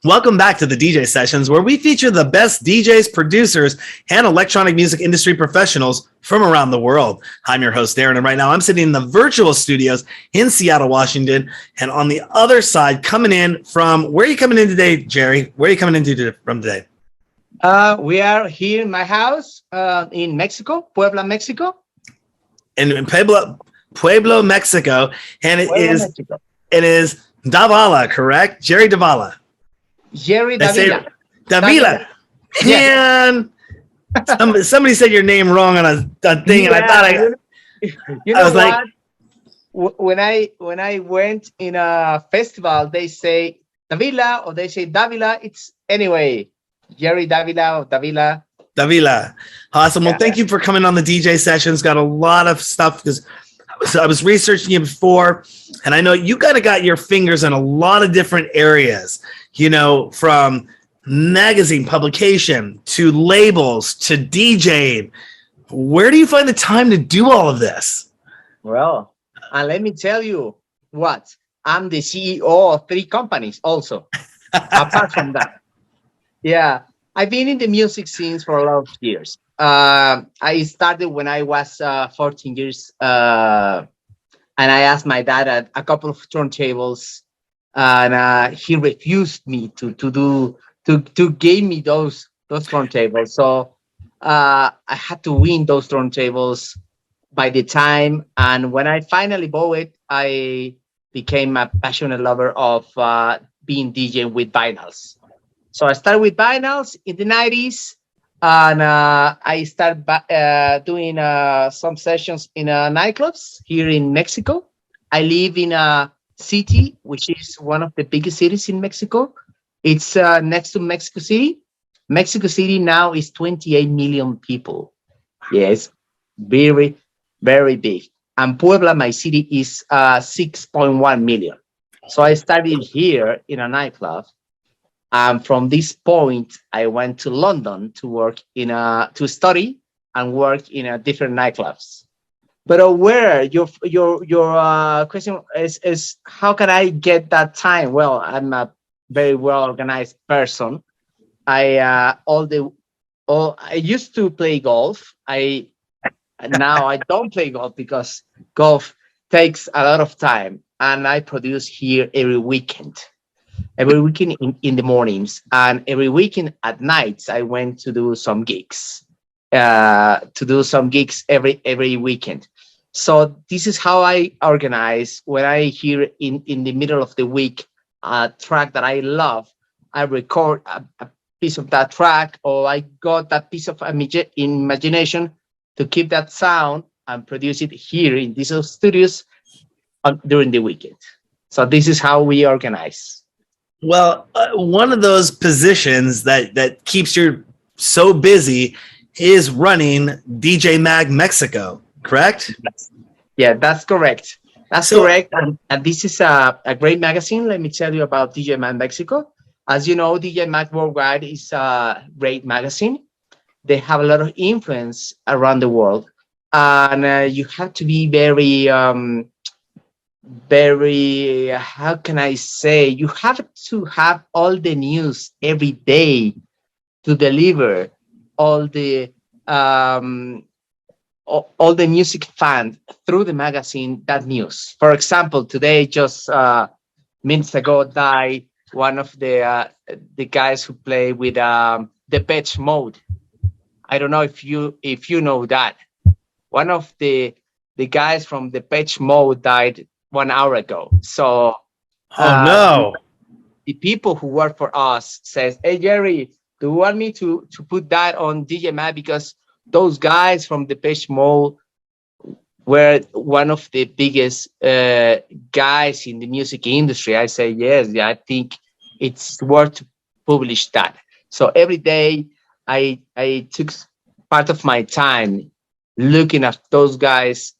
Welcome back to the DJ Sessions, where we feature the best DJs, producers, and electronic music industry professionals from around the world. I'm your host, Darren, and right now I'm sitting in the virtual studios in Seattle, Washington. And on the other side, coming in from, where are you coming in today, Jerry? Where are you coming in from today? We are here in my house in Mexico, Puebla, Mexico. In Pueblo, Mexico. And Mexico. It is Davila, correct? Jerry Davila. Jerry Davila. Davila. Man, somebody said your name wrong on a thing, and I thought I was like, when I went in a festival, they say Davila or they say Davila. It's anyway, Jerry Davila or Davila. Davila. Awesome. Well, thank you for coming on the DJ Sessions. Got a lot of stuff because I was researching you before, and I know you got your fingers in a lot of different areas, you know, from magazine publication to labels to DJing. Where do you find the time to do all of this? Well, and let me tell you what, I'm the CEO of 3 companies also, apart from that. Yeah, I've been in the music scene for a lot of years. I started when I was 14 years, and I asked my dad a couple of turntables, and he refused me to give me those turntables. So I had to win those turntables by the time. And when I finally bought it, I became a passionate lover of being DJ with vinyls. So I started with vinyls in the 90s. And I started doing some sessions in nightclubs here in Mexico. I live in a city, which is one of the biggest cities in Mexico. It's next to Mexico City. Mexico City now is 28 million people. Yes, very, very big. And Puebla, my city, is 6.1 million. So I started here in a nightclub. From this point, I went to London to work to study and work in different nightclubs. But where your question is how can I get that time? Well, I'm a very well organized person. I used to play golf. Now I don't play golf because golf takes a lot of time, and I produce here every weekend in the mornings, and every weekend at nights I went to do some gigs every weekend. So this is how I organize. When I hear in the middle of the week a track that I love, I record a piece of that track, or I got that piece of imagination to keep that sound and produce it here in these studios during the weekend. So this is how we organize. Well, one of those positions that keeps you so busy is running DJ Mag Mexico, correct? Yeah, that's correct. That's correct. And this is a great magazine. Let me tell you about DJ Mag Mexico. As you know, DJ Mag Worldwide is a great magazine. They have a lot of influence around the world. And you have to be very, how can I say, you have to have all the news every day to deliver all the music fans through the magazine that news. For example, today just minutes ago died one of the guys who play with Depeche Mode. I don't know if you know that. One of the guys from Depeche Mode died 1 hour ago. So no. The people who work for us says, hey Jerry, do you want me to put that on DJ Mag? Because those guys from Depeche Mode were one of the biggest guys in the music industry. I say yes, yeah, I think it's worth to publish that. So every day I took part of my time looking at those guys,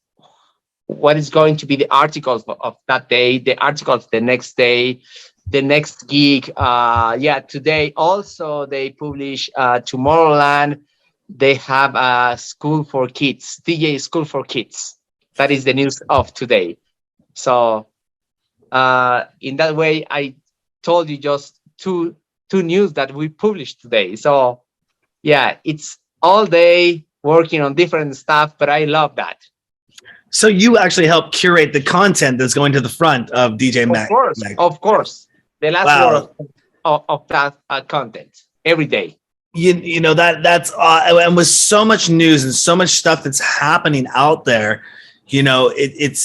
what is going to be the articles of that day, the articles the next day, the next gig. Today also they publish Tomorrowland. They have a school for kids, DJ school for kids. That is the news of today. So in that way, I told you just two news that we published today. So yeah, it's all day working on different stuff, but I love that. So you actually help curate the content that's going to the front of DJ Mag. Of course. The last word of that content every day. You know that's and with so much news and so much stuff that's happening out there, you know, it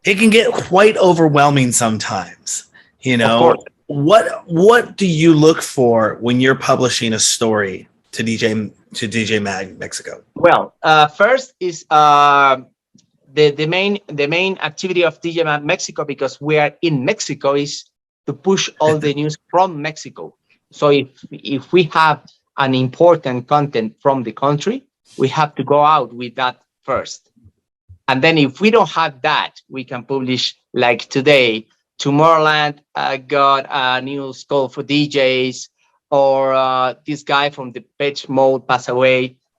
can get quite overwhelming sometimes. You know, what do you look for when you're publishing a story to DJ Mag Mexico? Well, first is the main activity of DJ Mag Mexico, because we are in Mexico, is to push all the news from Mexico. So if we have an important content from the country, we have to go out with that first. And then if we don't have that, we can publish, like today, Tomorrowland got a new school for DJs, or this guy from the Pitch Mode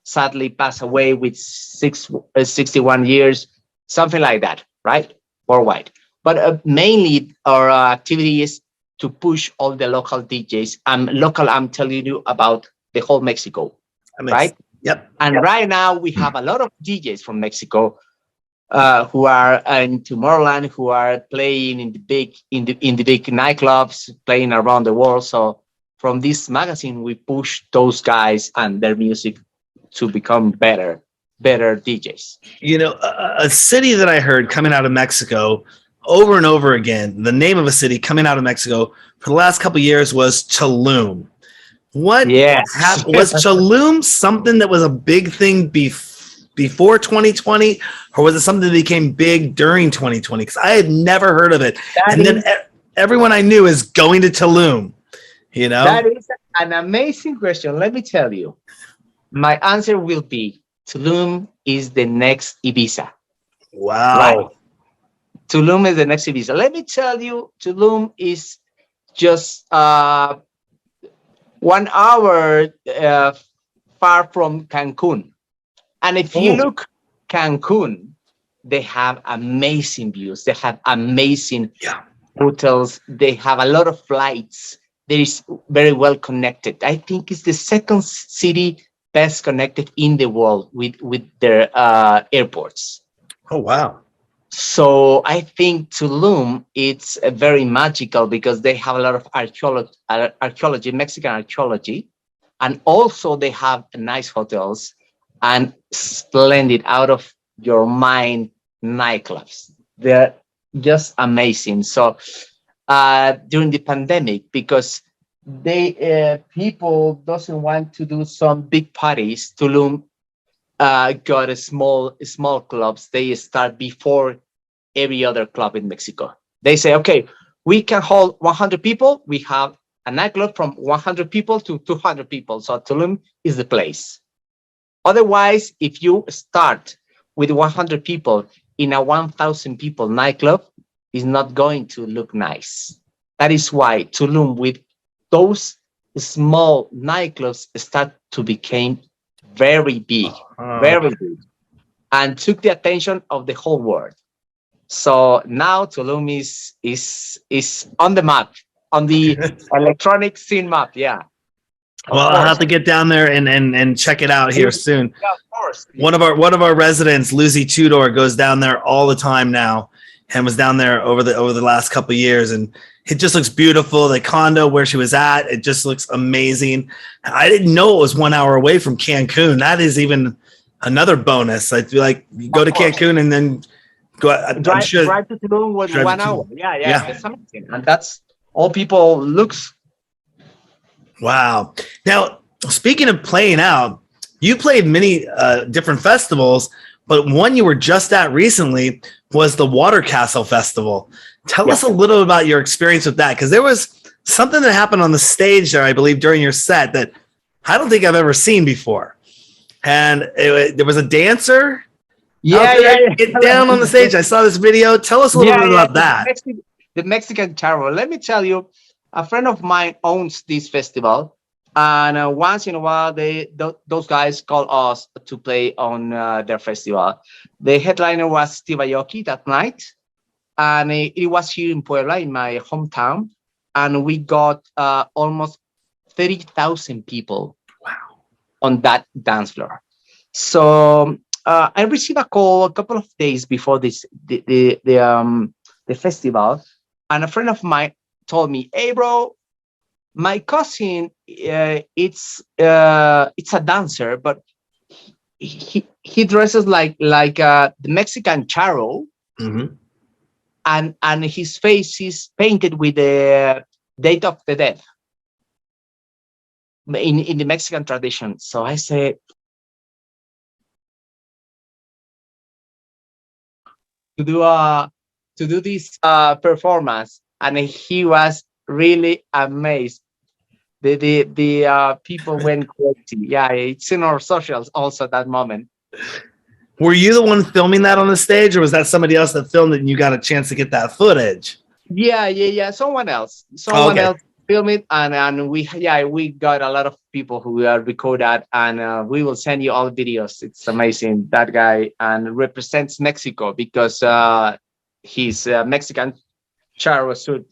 sadly passed away with 61 years, something like that, right? Worldwide. But mainly our activity is to push all the local DJs. I'm telling you about the whole Mexico, right? Yep. And right now we have a lot of DJs from Mexico who are in Tomorrowland, who are playing in the big nightclubs, playing around the world. So from this magazine, we push those guys and their music to become better DJs. You know, a city that I heard coming out of Mexico over and over again, the name of a city coming out of Mexico for the last couple of years was Tulum. Was Tulum something that was a big thing before 2020, or was it something that became big during 2020? Because I had never heard of it. Then everyone I knew is going to Tulum. You know, that is an amazing question. Let me tell you, my answer will be Tulum is the next Ibiza. Wow. Right? Tulum is the next Ibiza. Let me tell you, Tulum is just 1 hour far from Cancun. And if you look Cancun, they have amazing views. They have amazing hotels. They have a lot of flights. There is very well connected. I think it's the second city best connected in the world with their airports. Oh, wow. So I think Tulum, it's very magical because they have a lot of archaeology, Mexican archaeology. And also they have nice hotels and splendid, out of your mind nightclubs. They're just amazing. So during the pandemic, because people doesn't want to do some big parties, Tulum got a small clubs. They start before every other club in Mexico. They say, okay, we can hold 100 people. We have a nightclub from 100 people to 200 people. So Tulum is the place. Otherwise, if you start with 100 people in a 1,000 people nightclub, it's not going to look nice. That is why Tulum, with those small nightclubs, start to become very big, very big, and took the attention of the whole world. So now Tulum is on the map, on the electronic scene map. Yeah. Well, I'll have to get down there and check it out here soon. Yeah, of course. One of our residents, Lucy Tudor, goes down there all the time now, and was down there over the last couple of years, and it just looks beautiful. The condo where she was at, it just looks amazing. I didn't know it was 1 hour away from Cancun. That is even another bonus. I'd be like, you go to Cancun and then go. Drive to Tulum was 1 hour. Yeah. That's amazing, and that's all people looks. Wow. Now, speaking of playing out, you played many different festivals, but one you were just at recently was the Water Castle Festival. Tell us a little about your experience with that, because there was something that happened on the stage there, I believe, during your set that I don't think I've ever seen before. And there was a dancer. Get down on the stage. I saw this video. Tell us a little bit about that. The Mexican Carol. Let me tell you, a friend of mine owns this festival, and once in a while, those guys call us to play on their festival. The headliner was Steve Aoki that night, and it was here in Puebla, in my hometown. and we got almost 30,000 people. Wow. On that dance floor. So I received a call a couple of days before the festival, and a friend of mine told me, "Hey, bro, my cousin, it's a dancer, but he dresses like the Mexican charo, Mm-hmm. and his face is painted with the date of the death in the Mexican tradition." So I said, to do this performance, and he was really amazed. The people went crazy. Yeah, it's in our socials also that moment. Were you the one filming that on the stage, or was that somebody else that filmed it and you got a chance to get that footage? Yeah. Someone else filmed it, and we got a lot of people who record that, and we will send you all videos. It's amazing, that guy, and represents Mexico because his Mexican charo suit.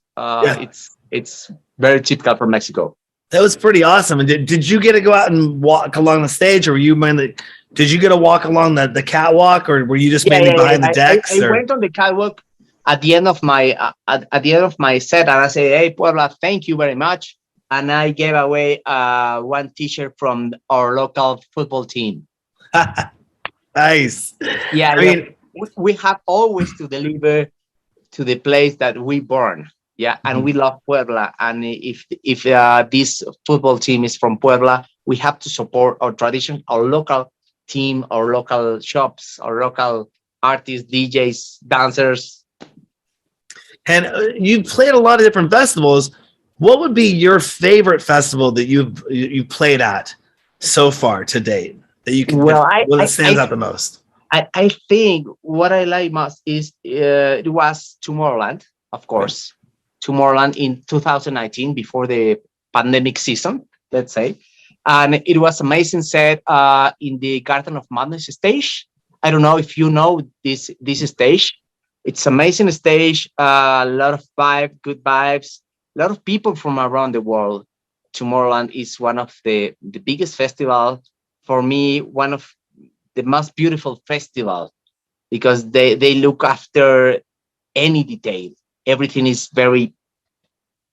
It's very typical for Mexico. That was pretty awesome. And did you get to go out and walk along the stage, or were you mainly? Did you get to walk along the catwalk, or were you just mainly behind the decks? I went on the catwalk at the end of my set, and I said, "Hey, Puebla, thank you very much." And I gave away one T-shirt from our local football team. Nice. Yeah, I mean, we have always to deliver to the place that we born. Yeah, and we love Puebla. And if this football team is from Puebla, we have to support our tradition, our local team, our local shops, our local artists, DJs, dancers. And you played a lot of different festivals. What would be your favorite festival that you've played at so far to date? That you can what stands out the most? I think what I like most is it was Tomorrowland, of course. Tomorrowland in 2019, before the pandemic season, let's say. And it was amazing set in the Garden of Madness stage. I don't know if you know this stage. It's amazing stage, a lot of good vibes, a lot of people from around the world. Tomorrowland is one of the biggest festival, for me, one of the most beautiful festival, because they look after any detail. Everything is very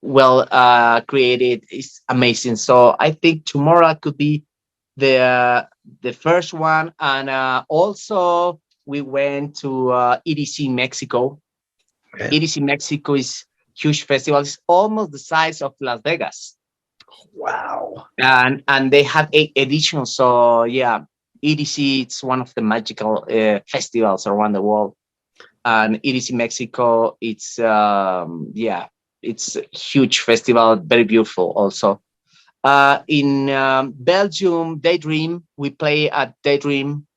well created. It's amazing. So I think Tomorrowland could be the first one. And also we went to EDC Mexico. Okay. EDC Mexico is huge festival. It's almost the size of Las Vegas. Wow. And they have 8 editions. So yeah, EDC, it's one of the magical festivals around the world. And EDC Mexico, it's it's a huge festival, very beautiful also. In Belgium, Daydream, we play at Daydream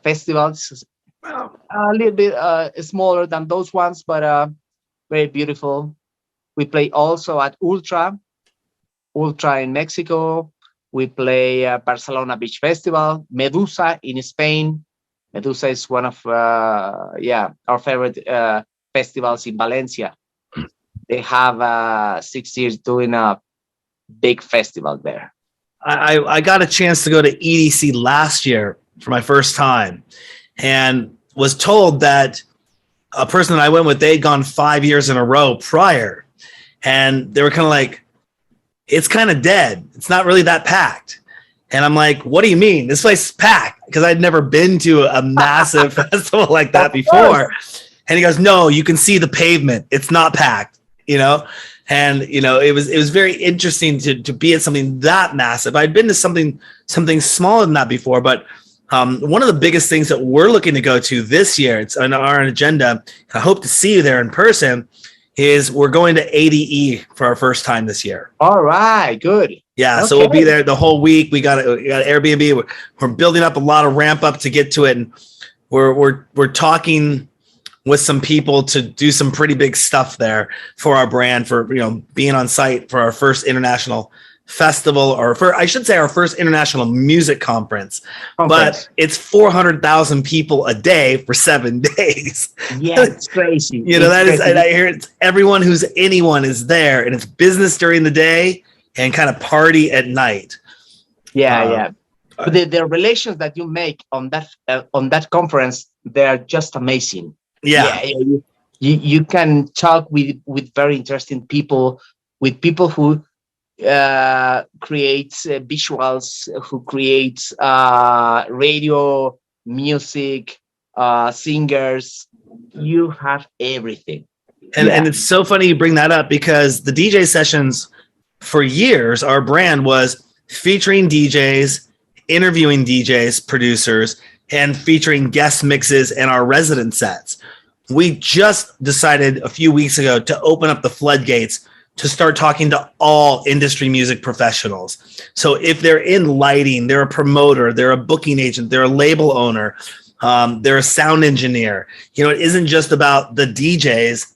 Festival. Wow. A little bit smaller than those ones, but very beautiful. We play also at Ultra in Mexico. We play Barcelona Beach Festival, Medusa in Spain. Medusa is one of our favorite festivals in Valencia. They have 6 years doing a big festival there. I got a chance to go to EDC last year for my first time, and was told that a person that I went with, they'd gone 5 years in a row prior, and they were kind of like, it's kind of dead. It's not really that packed. And I'm like, what do you mean? This place is packed, because I'd never been to a massive festival like that before. And he goes, no, you can see the pavement. It's not packed. And it was very interesting to be at something that massive. I'd been to something smaller than that before, but one of the biggest things that we're looking to go to this year, it's on our agenda, I hope to see you there in person, is we're going to ADE for our first time this year. All right, good. Yeah, okay. So we'll be there the whole week. We got Airbnb. We're building up a lot of ramp up to get to it, and we're talking with some people to do some pretty big stuff there for our brand, for being on site for our first international festival, or I should say our first international music conference. But it's 400,000 people a day for 7 days. Yeah, it's crazy. I hear it's everyone who's anyone is there, and it's business during the day and kind of party at night. Yeah. But the relations that you make on that conference, they're just amazing. Yeah. You can talk with very interesting people, with people who creates visuals, who creates radio, music, singers. You have everything. And it's so funny you bring that up, because the DJ sessions for years, our brand was featuring DJs, interviewing DJs, producers, and featuring guest mixes and our resident sets. We just decided a few weeks ago to open up the floodgates to start talking to all industry music professionals. So if they're in lighting, they're a promoter, they're a booking agent, they're a label owner, they're a sound engineer. It isn't just about the DJs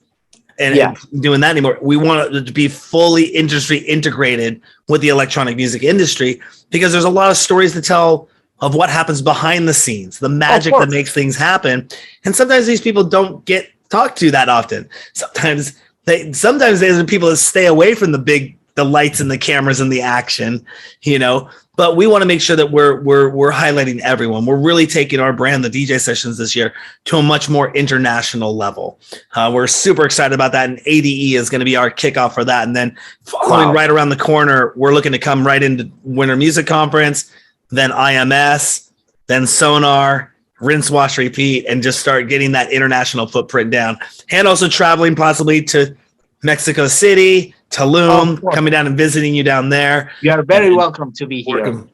and doing that anymore. We want it to be fully industry integrated with the electronic music industry, because there's a lot of stories to tell of what happens behind the scenes, the magic that makes things happen. And sometimes these people don't get talked to that often. Sometimes there's people that stay away from the lights and the cameras and the action, but we want to make sure that we're highlighting everyone. We're really taking our brand, the DJ sessions this year, to a much more international level. We're super excited about that. And ADE is going to be our kickoff for that. And then following right around the corner, we're looking to come right into Winter Music Conference, then IMS, then Sonar, rinse, wash, repeat, and just start getting that international footprint down. And also traveling possibly to Mexico City, Tulum, coming down and visiting you down there. You are very welcome to be here.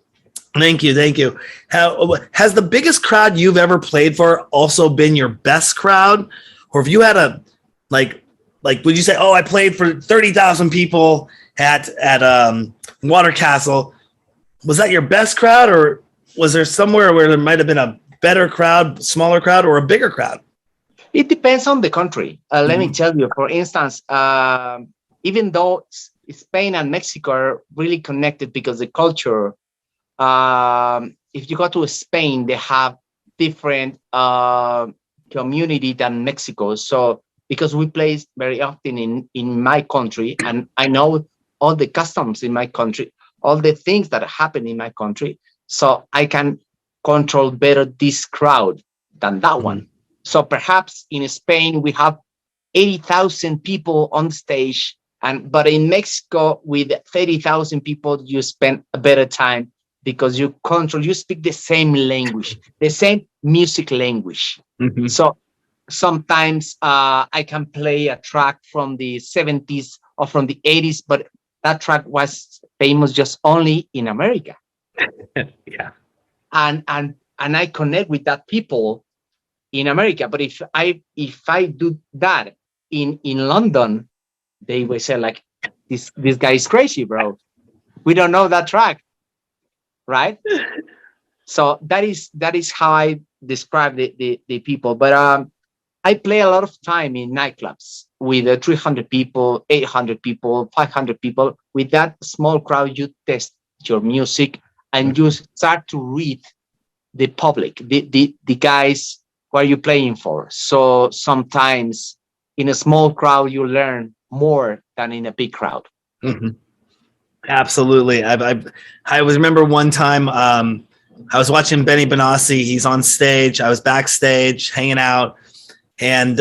Thank you. Has the biggest crowd you've ever played for also been your best crowd? Or have you had a, like, would you say, I played for 30,000 people at Water Castle? Was that your best crowd, or was there somewhere where there might have been a better crowd, smaller crowd, or a bigger crowd? It depends on the country. Let me tell you, for instance, even though Spain and Mexico are really connected because the culture, if you go to Spain, they have different community than Mexico. So because we play very often in my country, and I know all the customs in my country, all the things that happen in my country, so I can control better this crowd than that one. So perhaps in Spain we have 80,000 people on stage, but in Mexico with 30,000 people, you spend a better time because you speak the same language, the same music language. So sometimes I can play a track from the 70s or from the 80s, but that track was famous just only in America. And I connect with that people in America. But if I do that in London, they will say like, this guy is crazy, bro. We don't know that track, right? So that is how I describe the people. But I play a lot of time in nightclubs with 300 people, 800 people, 500 people. With that small crowd, you test your music and you start to read the public, the guys who are you playing for. So sometimes in a small crowd, you learn more than in a big crowd. Absolutely. I remember one time I was watching Benny Benassi. He's on stage. I was backstage hanging out, and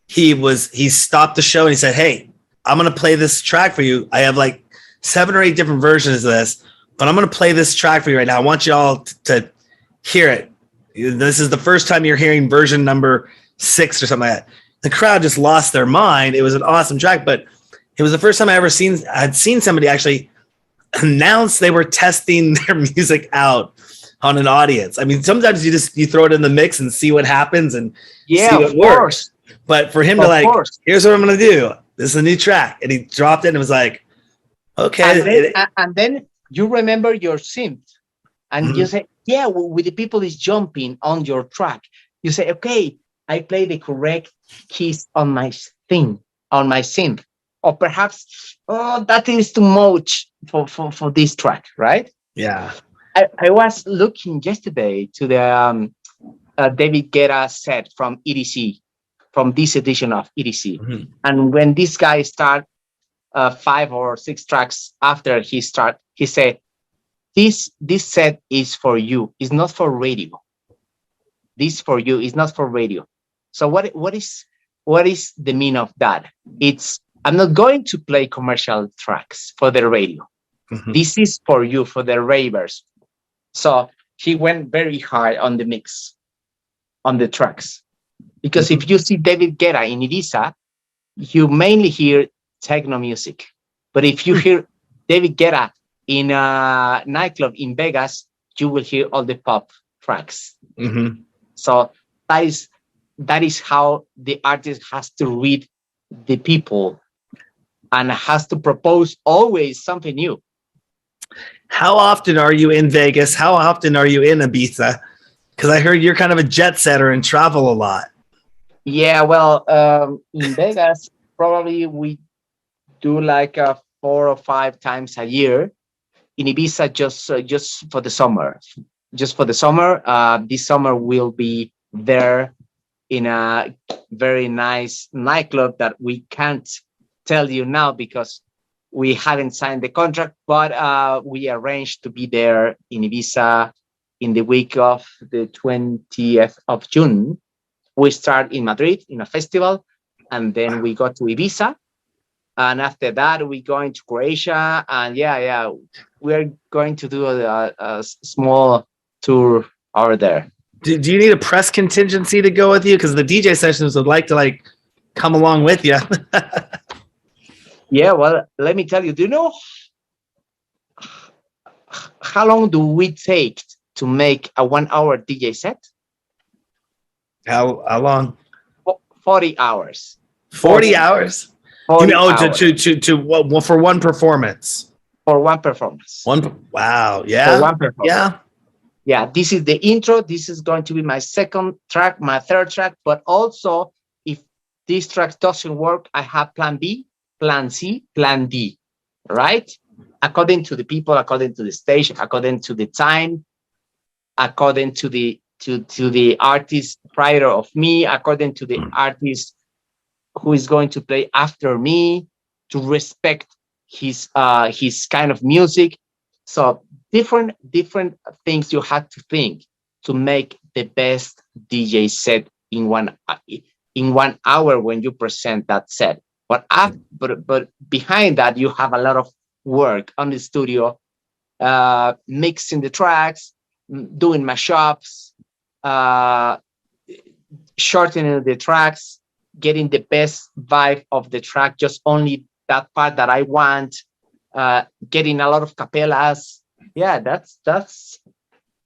he stopped the show and he said, "Hey, I'm going to play this track for you. I have like 7 or 8 different versions of this, but I'm going to play this track for you right now. I want you all to hear it. This is the first time you're hearing version number 6 or something like that." The crowd just lost their mind. It was an awesome track, but it was the first time I had seen somebody actually announce they were testing their music out on an audience. I mean, sometimes you throw it in the mix and see what happens and see what works. But for him to here's what I'm going to do. This is a new track. And he dropped it and was like, okay. And then you remember your synth and you say, with the people is jumping on your track. You say, okay, I play the correct keys on my synth. Or perhaps, that is too much. for this track, right? Yeah. I was looking yesterday to the David Guetta set from EDC, from this edition of EDC. Mm-hmm. And when this guy start 5 or 6 tracks after he said, this set is for you. It's not for radio. This for you is not for radio. So what is the meaning of that? It's, I'm not going to play commercial tracks for the radio. Mm-hmm. This is for you, for the ravers. So he went very hard on the mix, on the tracks. Because if you see David Guetta in Ibiza, you mainly hear techno music. But if you hear David Guetta in a nightclub in Vegas, you will hear all the pop tracks. Mm-hmm. So that is how the artist has to read the people and has to propose always something new. How often are you in Vegas? How often are you in Ibiza? Because I heard you're kind of a jet setter and travel a lot. Yeah, well, in Vegas, probably we do like 4 or 5 times a year. In Ibiza, just for the summer. Just for the summer. This summer we'll be there in a very nice nightclub that we can't tell you now because we haven't signed the contract, but we arranged to be there in Ibiza in the week of the 20th of June. We start in Madrid in a festival, and then we go to Ibiza. And after that, we go into Croatia. And we're going to do a small tour over there. Do you need a press contingency to go with you? Because the DJ sessions would like to come along with you. Yeah, well, let me tell you, do you know how long do we take to make a 1-hour DJ set? How long? 40 hours. 40 hours? 40 hours. To for one performance. For one performance. Wow. Yeah. For one performance. Yeah. Yeah. This is the intro. This is going to be my second track, my third track. But also, if this track doesn't work, I have plan B, plan C, plan D. Right? According to the people, according to the stage, according to the time, according to the artist prior of me, according to the artist who is going to play after me, to respect his kind of music. So different things you have to think to make the best DJ set in 1 hour when you present that set. But behind that, you have a lot of work on the studio, mixing the tracks, doing mashups, shortening the tracks, getting the best vibe of the track, just only that part that I want, getting a lot of capellas. Yeah, that's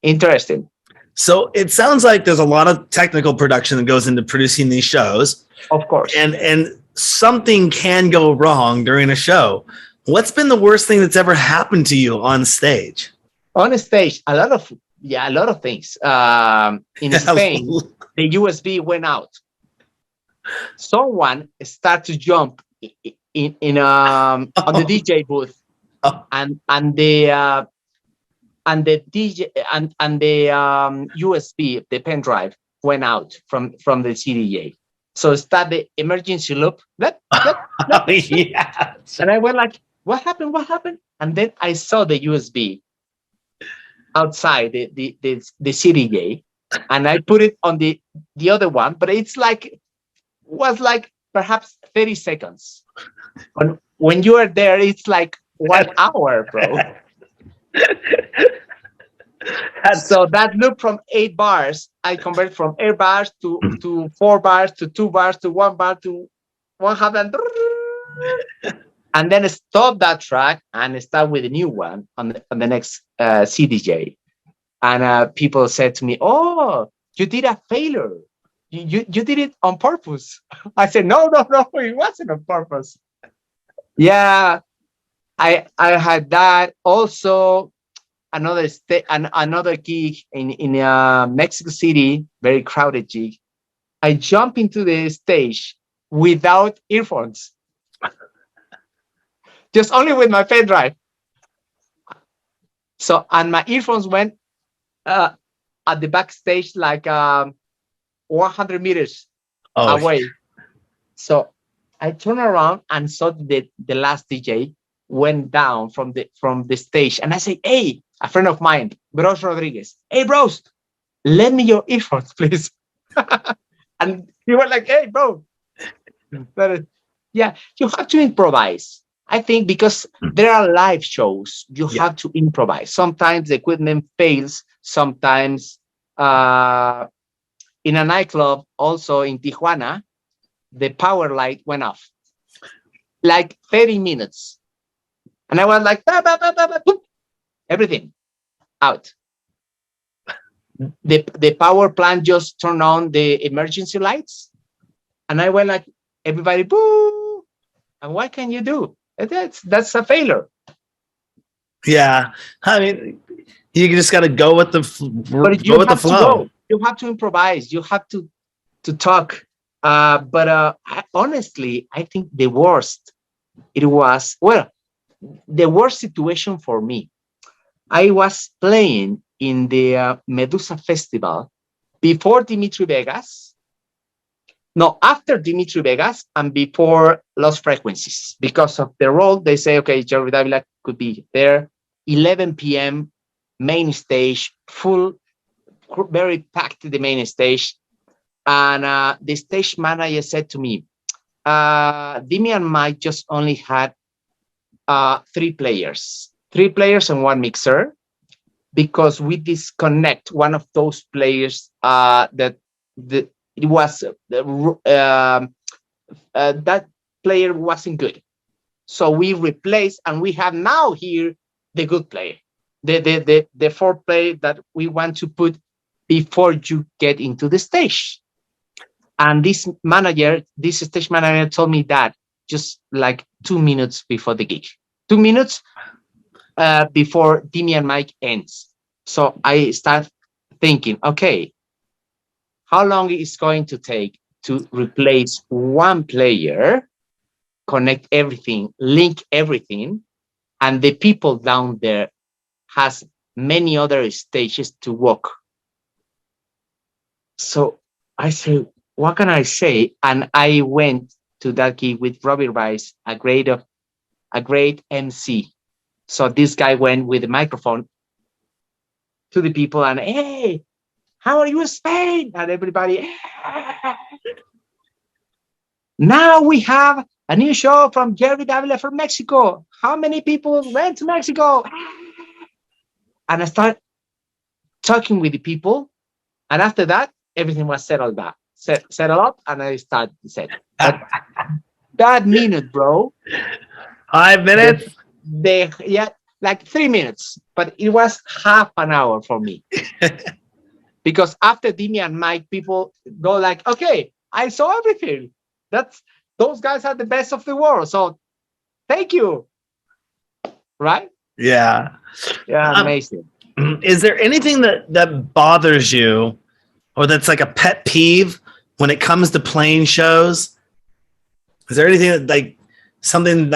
interesting. So it sounds like there's a lot of technical production that goes into producing these shows. Of course. And something can go wrong during a show. What's been the worst thing that's ever happened to you on stage? On stage, a lot of things. In Spain, the USB went out. Someone started to jump in on the DJ booth, and the DJ and the USB, the pen drive, went out from the CDJ. So start the emergency loop. Yes. And I went like, what happened? And then I saw the USB outside the CDJ, and I put it on the other one, but it's was like perhaps 30 seconds. But when you are there, it's like 1 hour, bro. So that loop from 8 bars, I convert from 8 bars to 4 bars to 2 bars to 1 bar to 100, and then stop that track and start with a new one on the next CDJ. And people said to me, "Oh, you did a failure. You did it on purpose." I said, no, it wasn't on purpose. Yeah, I had that. Also, another gig in Mexico City, very crowded gig. I jump into the stage without earphones, just only with my pen drive. So, and my earphones went at the backstage like 100 meters away. So I turned around and saw the last DJ went down from the stage, and I say, "Hey, a friend of mine, Bros Rodriguez. Hey, bros, lend me your earphones, please." And he was like, "Hey, bro." But yeah, you have to improvise. I think because there are live shows, you have to improvise. Sometimes the equipment fails. Sometimes in a nightclub, also in Tijuana, the power light went off like 30 minutes. And I was like, bah, bah, bah, bah, bah, boop, everything out. The power plant just turned on the emergency lights. And I went like, everybody, boo. And what can you do? That's a failure. Yeah. I mean, you just got to go with the flow. You have to improvise. You have to talk. But honestly, I think the worst situation for me. I was playing in the Medusa Festival before Dimitri Vegas. No, after Dimitri Vegas and before Lost Frequencies. Because of the role, they say, okay, Jerry Davila could be there. 11 p.m. main stage, full, very packed to the main stage. And the stage manager said to me, Dimi and Mike just only had 3 players and 1 mixer, because we disconnect one of those players that player wasn't good. So we replaced, and we have now here the good player, the 4th player that we want to put before you get into the stage. And this stage manager told me that just like 2 minutes before the gig, 2 minutes before Dimi and Mike ends. So I start thinking, okay, how long is going to take to replace 1 player, connect everything, link everything, and the people down there has many other stages to walk. So I say, what can I say? And I went to that gig with Robbie Rice, a great MC. So this guy went with the microphone to the people and, hey, how are you in Spain? And everybody, now we have a new show from Jerry Davila from Mexico. How many people went to Mexico? And I start talking with the people. And after that, everything was settled up, and I started to set. That minute, bro. 5 minutes? Like 3 minutes, but it was half an hour for me. Because after Dimi and Mike, people go like, okay, I saw everything. Those guys are the best of the world. So thank you. Right? Yeah. Yeah, amazing. Is there anything that bothers you, or that's like a pet peeve when it comes to playing shows? Is there anything that something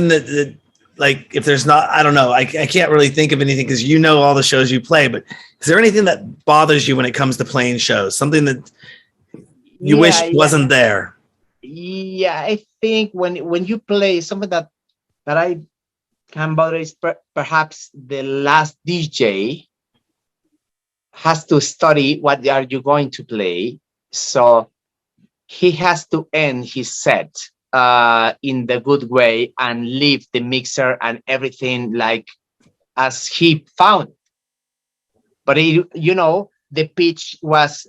that if there's not, I don't know, I can't really think of anything because you know all the shows you play, but is there anything that bothers you when it comes to playing shows? Something that you wish wasn't there? Yeah, I think when you play something that I can bother is perhaps the last DJ has to study what are you going to play. So he has to end his set in the good way and leave the mixer and everything like as he found. But the pitch was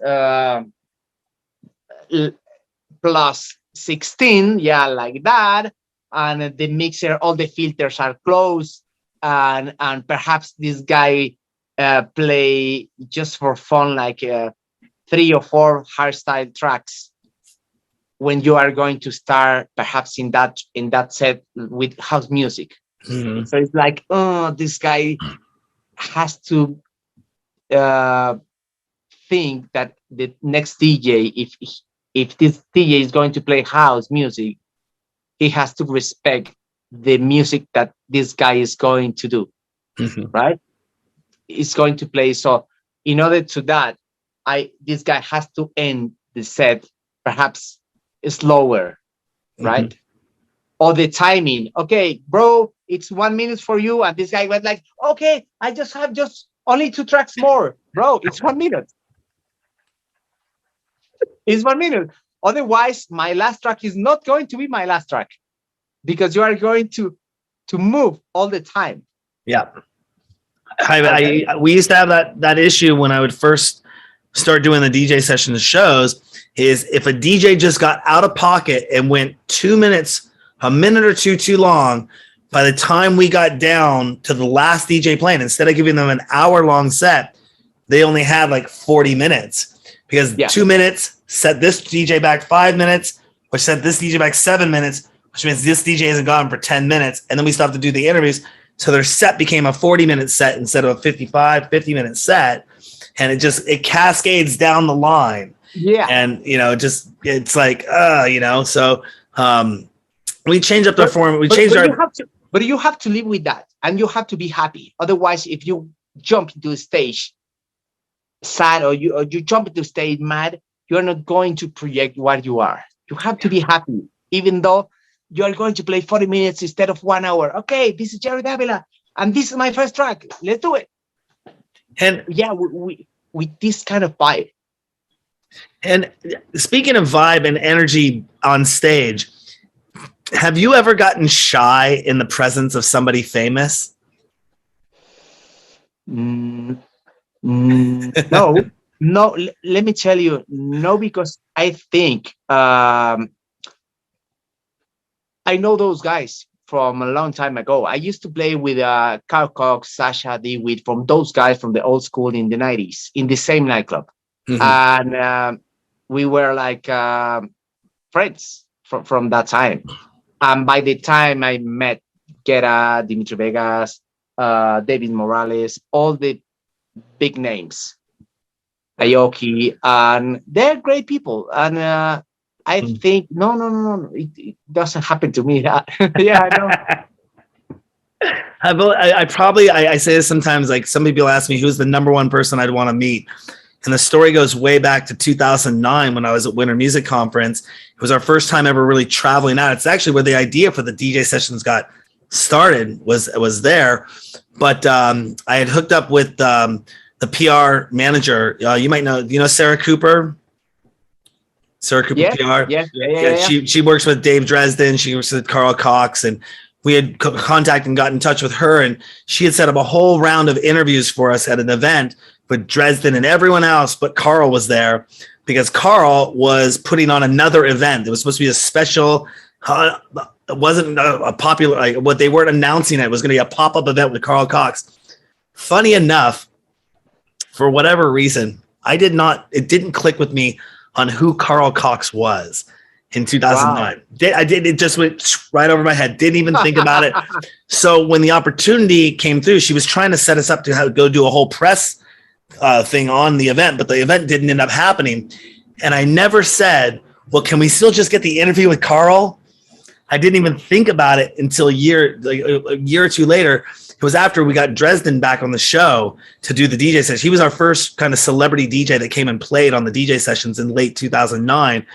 plus 16, like that, and the mixer, all the filters are closed, and perhaps this guy play just for fun, like 3 or 4 hardstyle tracks, when you are going to start perhaps in that set with house music. Mm-hmm. So it's like, this guy has to think that the next DJ, if this DJ is going to play house music, he has to respect the music that this guy is going to do. right? It's going to play. So in order to that, this guy has to end the set perhaps slower, right? Or the timing. Okay, bro, it's 1 minute for you. And this guy went like, okay, I just have only 2 tracks more. Bro, it's 1 minute. It's 1 minute. Otherwise, my last track is not going to be my last track because you are going to move all the time. Yeah. We used to have that issue when I would first start doing the DJ sessions shows, is if a DJ just got out of pocket and went 2 minutes, a minute or two too long, by the time we got down to the last DJ playing, instead of giving them an hour-long set, they only had like 40 minutes. Because 2 minutes set this DJ back 5 minutes, which set this DJ back 7 minutes, which means this DJ hasn't gone for 10 minutes. And then we still have to do the interviews. So their set became a 40-minute set instead of a 50-minute set. And it cascades down the line. Yeah. And, it's like, so we change up the format. But you have to live with that and you have to be happy. Otherwise, if you jump into the stage sad or you jump into the stage mad, you're not going to project what you are. You have to be happy, even though you are going to play 40 minutes instead of 1 hour. Okay, this is Jerry Davila, and this is my first track. Let's do it. And yeah, we with this kind of vibe. And speaking of vibe and energy on stage, have you ever gotten shy in the presence of somebody famous? No. Let me tell you, no, because I think I know those guys from a long time ago. I used to play with Carl Cox, Sasha, with from those guys from the old school in the 90s in the same nightclub. Mm-hmm. And we were like friends from that time. And by the time I met Guetta, Dimitri Vegas, David Morales, all the big names, Jockey, and they're great people. And I think, no, it doesn't happen to me. Yeah, I know. I say this sometimes, like some people ask me who's the number one person I'd want to meet. And the story goes way back to 2009 when I was at Winter Music Conference. It was our first time ever really traveling out. It's actually where the idea for the DJ sessions got started was there. But I had hooked up with the PR manager. You might know, Sarah Cooper? Sarah Cooper PR? Yeah. She works with Dave Dresden. She works with Carl Cox. And we had contacted and got in touch with her. And she had set up a whole round of interviews for us at an event with Dresden and everyone else, but Carl was there because Carl was putting on another event. It was supposed to be a special, it wasn't a popular, like what they weren't announcing. It was going to be a pop-up event with Carl Cox. Funny enough, for whatever reason, it didn't click with me on who Carl Cox was in 2009. Wow. It just went right over my head. Didn't even think about it. So when the opportunity came through, she was trying to set us up to go do a whole press thing on the event, but the event didn't end up happening. And I never said, well, can we still just get the interview with Carl? I didn't even think about it until a year or two later. It was after we got Dresden back on the show to do the DJ session. He was our first kind of celebrity DJ that came and played on the DJ sessions in late 2009. And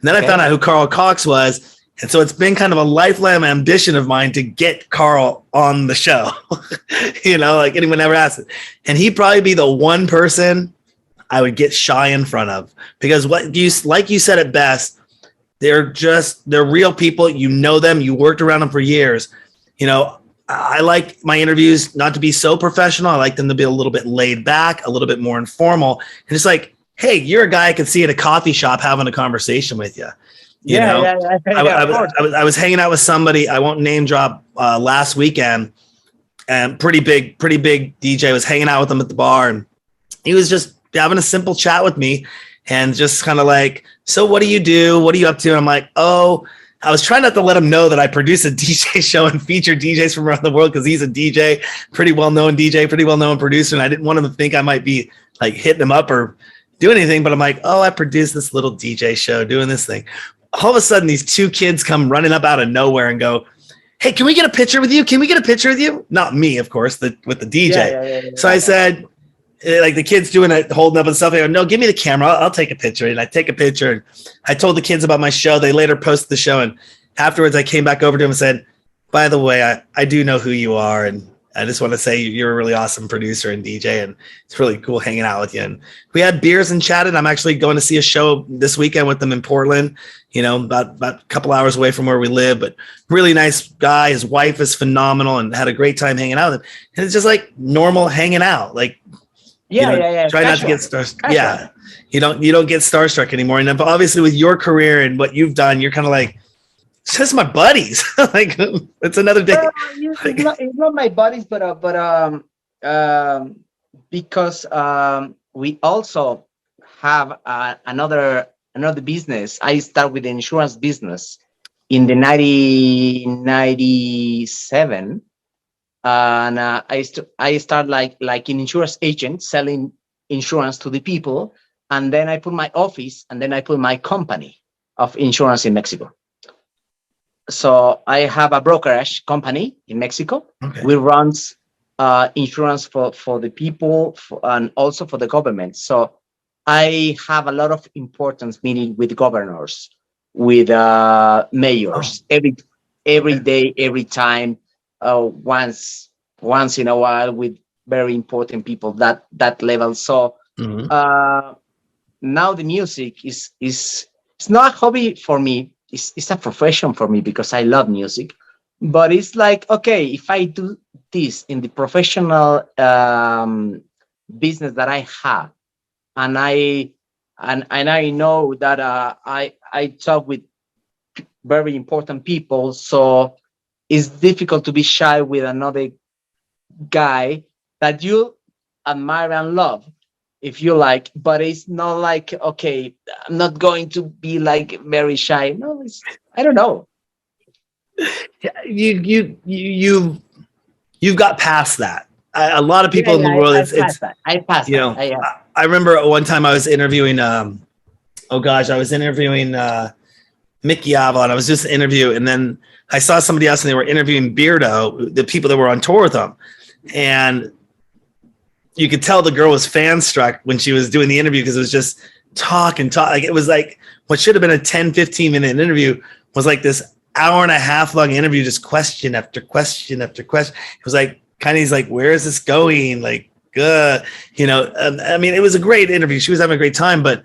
then I found out who Carl Cox was. And so it's been kind of a lifelong ambition of mine to get Carl on the show, like anyone ever asked it. And he'd probably be the one person I would get shy in front of, because like you said it best, they're real people. You know them. You worked around them for years. I like my interviews not to be so professional. I like them to be a little bit laid back, a little bit more informal. And just like, hey, you're a guy I could see at a coffee shop having a conversation with you. I was hanging out with somebody, I won't name drop, last weekend, and pretty big DJ. Was hanging out with him at the bar, and he was just having a simple chat with me and just kind of like, so what do you do? What are you up to? And I'm like, I was trying not to let him know that I produce a DJ show and feature DJs from around the world, because he's a DJ, pretty well-known DJ, pretty well-known producer, and I didn't want him to think I might be like hitting him up or doing anything, but I'm like, I produced this little DJ show doing this thing. All of a sudden, these two kids come running up out of nowhere and go, hey, can we get a picture with you? Can we get a picture with you? Not me, of course, with the DJ. So I said, like the kids doing it, holding up and stuff. I go, no, give me the camera. I'll take a picture. And I take a picture. And I told the kids about my show. They later posted the show. And afterwards, I came back over to him and said, by the way, I do know who you are. And I just want to say you're a really awesome producer and DJ. And it's really cool hanging out with you. And we had beers and chatted. I'm actually going to see a show this weekend with them in Portland, about a couple hours away from where we live. But really nice guy. His wife is phenomenal and had a great time hanging out with him. And it's just like normal hanging out. Like, yeah. Try not to get starstruck. Yeah, you don't get starstruck anymore. And then, but obviously, with your career and what you've done, you're kind of like, it's just my buddies. Like it's another day. It's not my buddies, but because we also have another business. I start with the insurance business in the 1997. And I start like an insurance agent selling insurance to the people, and then I put my office, and then I put my company of insurance in Mexico. So I have a brokerage company in Mexico. Okay. We runs insurance for the people and also for the government. So I have a lot of importance meeting with governors, with mayors every day, every time. Once in a while with very important people that level. So now the music is it's not a hobby for me. It's a profession for me because I love music. But it's like, okay, if I do this in the professional business that I have, and I know that I talk with very important people, so it's difficult to be shy with another guy that you admire and love, if you like, but it's not like, okay, I'm not going to be like very shy. No, I don't know. You've got past that. A lot of people in the world, I passed that. I remember one time I was interviewing, Mickey Avalon. I was just interviewing, and then I saw somebody else and they were interviewing Beardo, the people that were on tour with them. And you could tell the girl was fan struck when she was doing the interview because it was just talk. Like it was like what should have been a 10, 15 minute interview was like this hour and a half long interview, just question after question after question. It was like, he's like, where is this going? Like, I mean, it was a great interview. She was having a great time, but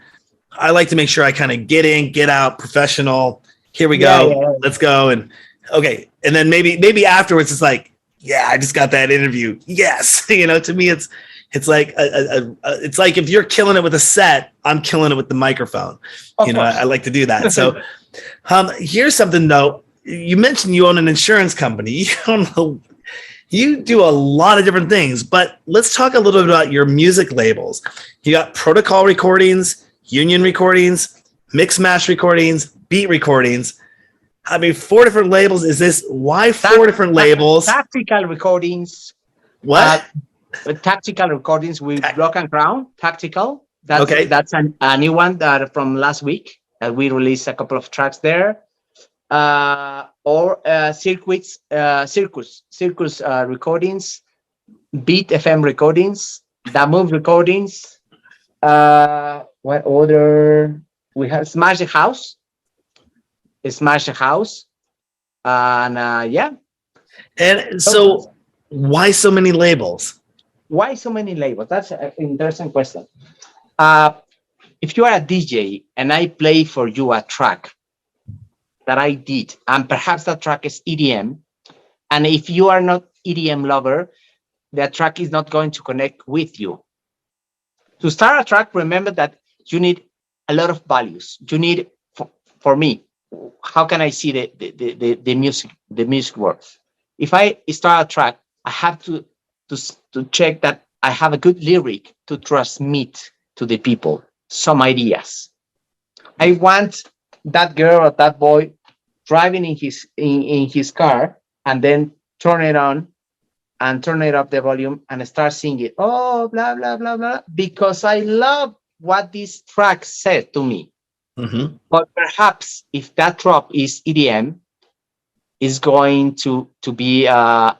I like to make sure I kind of get in, get out, professional. Here we go. Yeah. Let's go. And okay. And then maybe afterwards it's like, yeah, I just got that interview. Yes. To me, it's like, it's like if you're killing it with a set, I'm killing it with the microphone. I like to do that. So here's something though. You mentioned you own an insurance company. You do a lot of different things, but let's talk a little bit about your music labels. You got Protocol Recordings, Union Recordings, Mix Mash Recordings, Beat Recordings. I mean, 4 different labels. Why 4 different labels? Tactical Recordings. What? Tactical Recordings with Rock and Crown. Tactical. That's a new one that from last week. We released a couple of tracks there. Or Circus Recordings, Beat FM Recordings, Dammove Recordings. What other? We have Smash the House, and yeah. And so, why so many labels? Why so many labels? That's an interesting question. If you are a DJ and I play for you a track that I did, and perhaps that track is EDM, and if you are not EDM lover, that track is not going to connect with you. To start a track, remember that you need a lot of values. You need, for me, how can I see the music works? If I start a track, I have to check that I have a good lyric to transmit to the people some ideas. I want that girl or that boy driving in his car and then turn it on and turn it up the volume and start singing, oh, blah, blah, blah, blah, because I love what this track said to me. Mm-hmm. But perhaps if that drop is EDM, is going to be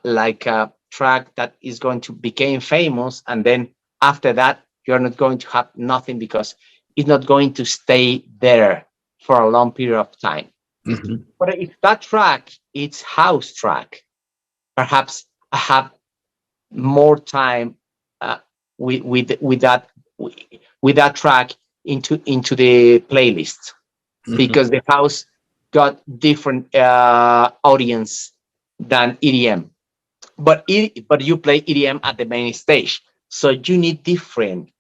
like a track that is going to become famous, and then after that you're not going to have nothing because it's not going to stay there for a long period of time. Mm-hmm. But if that track it's house track, perhaps I have more time with that track into the playlist, Mm-hmm. because the house got different audience than EDM. But you play EDM at the main stage, so you need different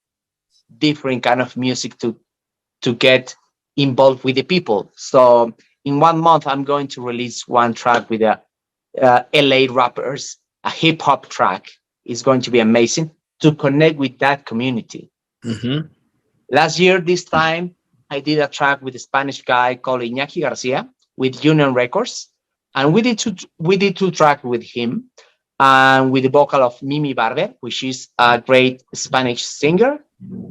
kind of music to get involved with the people. So in 1 month, I'm going to release one track with a LA rappers, a hip hop track. Is going to be amazing to connect with that community. Mm-hmm. Last year, this time, I did a track with a Spanish guy called Iñaki Garcia with Union Records, and we did two tracks with him, and with the vocal of Mimi Barber, which is a great Spanish singer.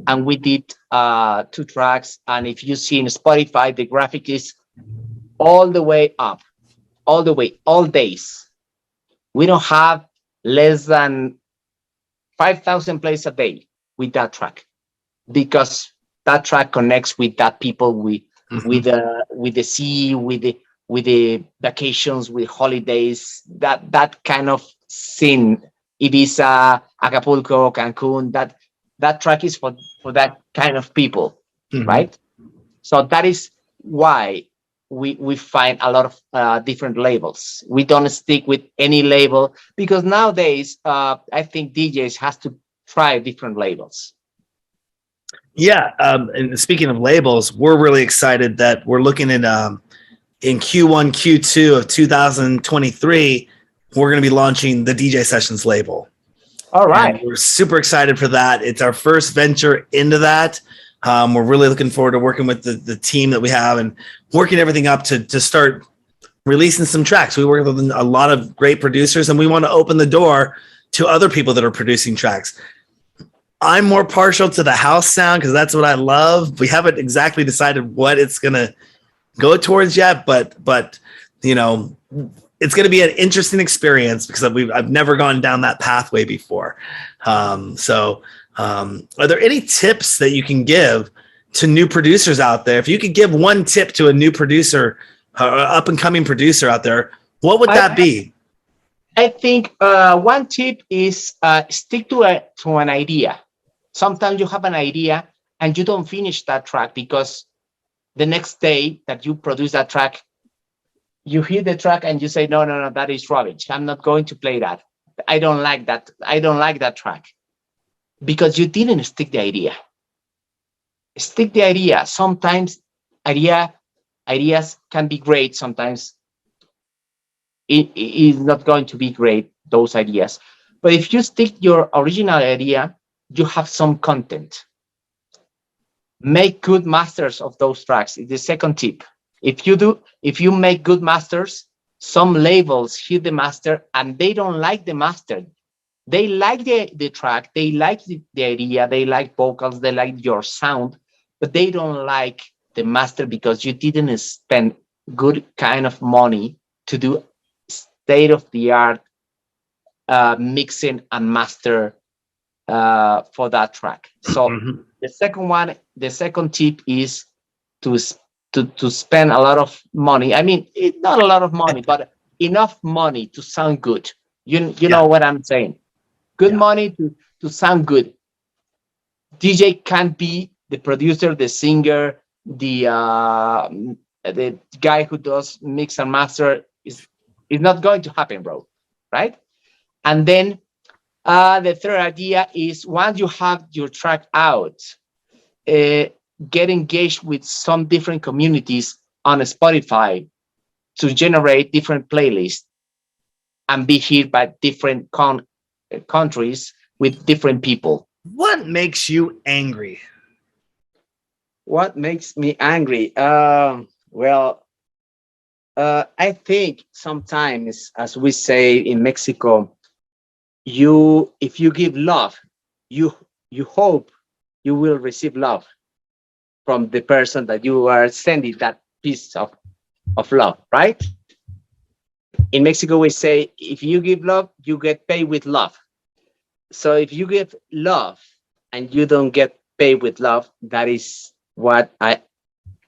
And we did 2 tracks, and if you see in Spotify, the graphic is all the way up, all the way, all days. We don't have less than 5,000 plays a day with that track, because that track connects with that people, with the sea, with the vacations, with holidays, that kind of scene. Ibiza, Acapulco, Cancun, that track is for that kind of people, right? So that is why we find a lot of different labels. We don't stick with any label, because nowadays I think DJs has to try different labels. Yeah, and speaking of labels, we're really excited that we're looking at in Q1, Q2 of 2023, we're going to be launching the DJ Sessions label. All right. And we're super excited for that. It's our first venture into that. We're really looking forward to working with the team that we have and working everything up to start releasing some tracks. We work with a lot of great producers, and we want to open the door to other people that are producing tracks. I'm more partial to the house sound because that's what I love. We haven't exactly decided what it's going to go towards yet, but you know, it's going to be an interesting experience because I've never gone down that pathway before. So are there any tips that you can give to new producers out there? If you could give one tip to a new producer, up and coming producer out there, what would that be? I think one tip is stick to an idea. Sometimes you have an idea and you don't finish that track because the next day that you produce that track, you hear the track and you say, no, that is rubbish. I'm not going to play that. I don't like that. I don't like that track. Because you didn't stick the idea. Stick the idea. Sometimes ideas can be great. Sometimes it is not going to be great, those ideas. But if you stick your original idea, you have some content. Make good masters of those tracks. It's the second tip. If you make good masters, some labels hear the master and they don't like the master. They like the track, they like the idea, they like vocals, they like your sound, but they don't like the master because you didn't spend good kind of money to do state-of-the-art mixing and master for that track. So the second tip is to spend a lot of money. I mean, not a lot of money, but enough money to sound good. You know what I'm saying? Good money to sound good. DJ can't be the producer, the singer, the guy who does mix and master. Is not going to happen, bro. Right? And then the third idea is once you have your track out, get engaged with some different communities on Spotify to generate different playlists and be heard by different countries with different people. What makes you angry? What makes me angry? I think sometimes, as we say in Mexico, if you give love, you hope you will receive love from the person that you are sending that piece of love, right? In Mexico, we say, if you give love, you get paid with love. So if you give love and you don't get paid with love, that is what I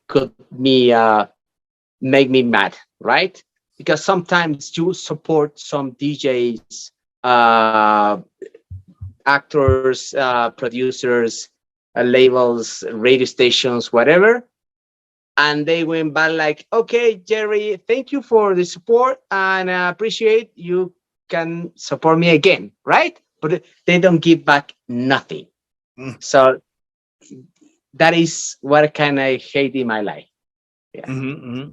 could make me mad, right? Because sometimes you support some DJs, actors, producers, labels, radio stations, whatever, and they went back like, okay, Jerry, thank you for the support, and I appreciate you can support me again, right? But they don't give back nothing. So that is what I kind of hate in my life. Yeah. And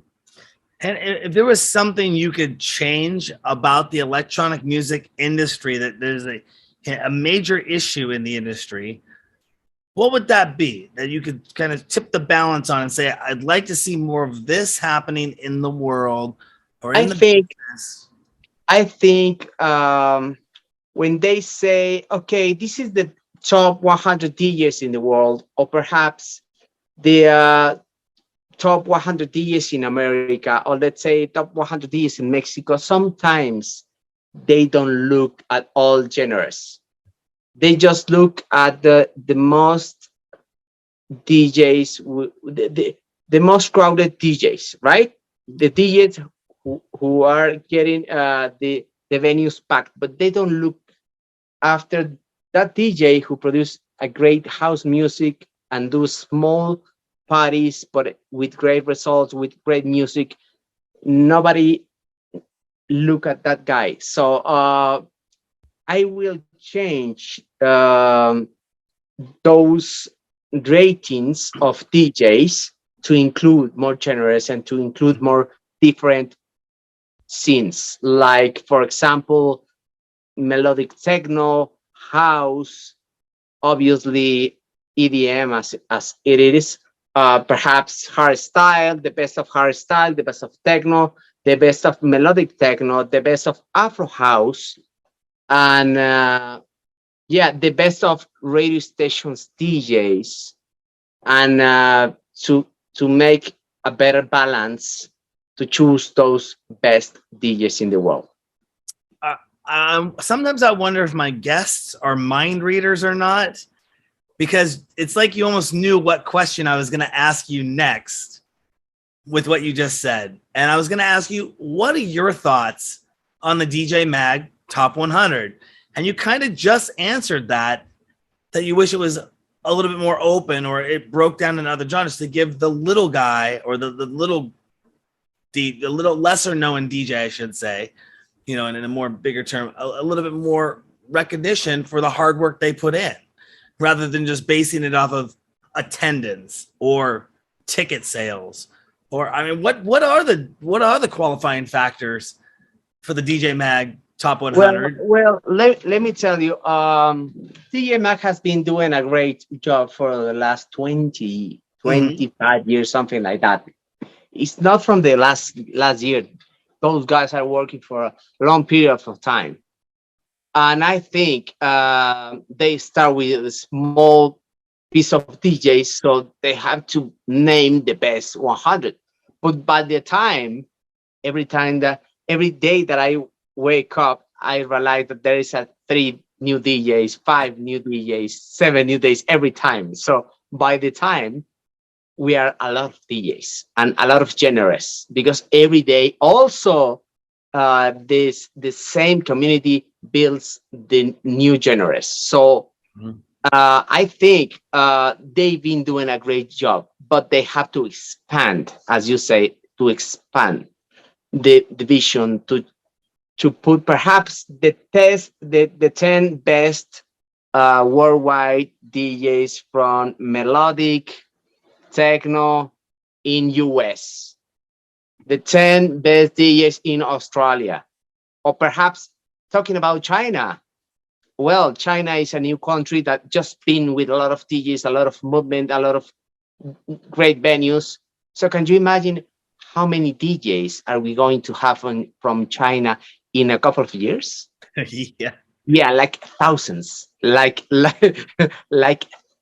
if there was something you could change about the electronic music industry, that there's a major issue in the industry, what would that be that you could kind of tip the balance on and say, I'd like to see more of this happening in the world or in the business? I think when they say, okay, this is the top 100 DJs in the world, or perhaps the top 100 DJs in America, or let's say top 100 DJs in Mexico, sometimes they don't look at all genres. They just look at the most DJs, the most crowded DJs, right? The DJs who are getting the venues packed, but they don't look after that DJ who produce a great house music and do small parties, but with great results, with great music. Nobody look at that guy. So I will change those ratings of DJs to include more genres and to include more different scenes. Like, for example, melodic techno, house, obviously EDM as it is, perhaps hardstyle, the best of hardstyle, the best of techno, the best of melodic techno, the best of Afro house, and the best of radio stations DJs, and to make a better balance, to choose those best DJs in the world. Sometimes I wonder if my guests are mind readers or not, because it's like you almost knew what question I was going to ask you next with what you just said. And I was going to ask you, what are your thoughts on the DJ Mag Top 100? And you kind of just answered that you wish it was a little bit more open, or it broke down in other genres to give the little guy, or the little lesser known DJ, I should say, you know, and in a more bigger term, a little bit more recognition for the hard work they put in, rather than just basing it off of attendance or ticket sales. Or, I mean, what are the qualifying factors for the DJ Mag Top 100? Well, let me tell you, DJ Mag has been doing a great job for the last 25 years, something like that. It's not from the last year. Those guys are working for a long period of time. And I think they start with a small piece of DJs, so they have to name the best 100. But by the time, every day that I wake up, I realize that there is 3 new DJs, 5 new DJs, 7 new DJs every time. So by the time, we are a lot of DJs and a lot of genres, because every day also the same community builds the new genres. So I think they've been doing a great job, but they have to expand, as you say, to expand the vision, to put perhaps the 10 best worldwide DJs from melodic techno in US, the 10 best DJs in Australia, or perhaps talking about China. Well, China is a new country that just been with a lot of DJs, a lot of movement, a lot of great venues. So can you imagine how many DJs are we going to have from China in a couple of years? Yeah, like thousands, like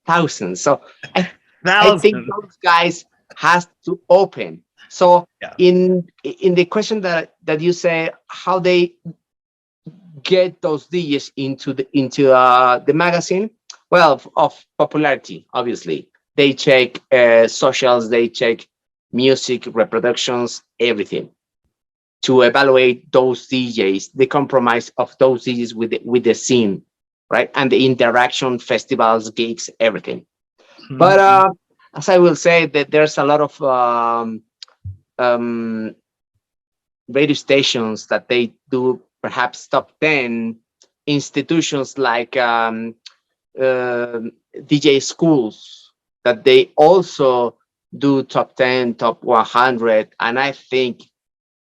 thousands. So I think those guys has to open. So Yeah. in the question that you say, how they get those DJs into the magazine, well, of popularity, obviously. They check socials, they check music reproductions, everything, to evaluate those DJs, the compromise of those DJs with the scene, right? And the interaction, festivals, gigs, everything. But as I will say, that there's a lot of radio stations that they do perhaps top 10, institutions like DJ schools that they also do top 10, top 100. And I think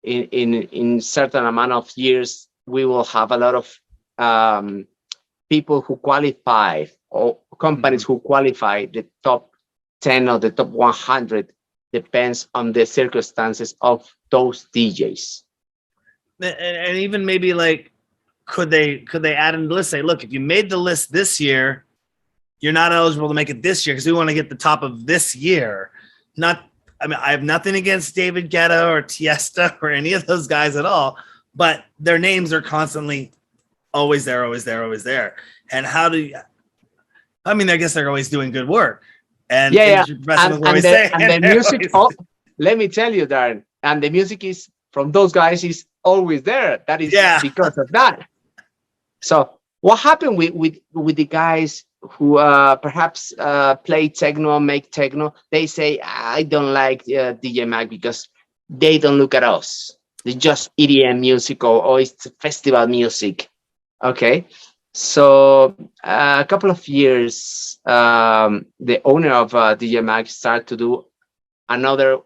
in certain amount of years, we will have a lot of people who qualify, or companies who qualify the top 10 or the top 100, depends on the circumstances of those DJs. And even maybe like, could they add in the list? Say, look, if you made the list this year, you're not eligible to make it this year because we want to get the top of this year. Not, I mean, I have nothing against David Guetta or Tiesta or any of those guys at all, but their names are constantly always there, always there, always there. And how do you, I mean, I guess they're always doing good work. And and the music, let me tell you, Darren, and the music is from those guys is always there. That is because of that. So what happened with the guys who perhaps play techno, make techno? They say, I don't like DJ Mag because they don't look at us. They just EDM music or it's festival music. Okay. So a couple of years, the owner of DJ Mag started to do another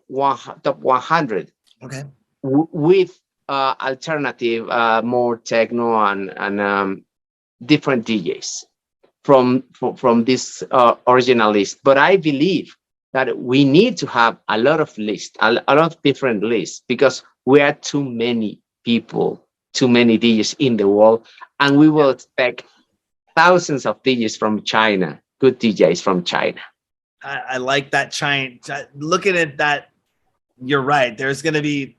top 100. Okay. With alternative, more techno and different DJs from this original list. But I believe that we need to have a lot of lists, a lot of different lists, because we are too many people, too many DJs in the world, and we will expect thousands of DJs from China, good DJs from China. I like that China. Looking at that, you're right. There's going to be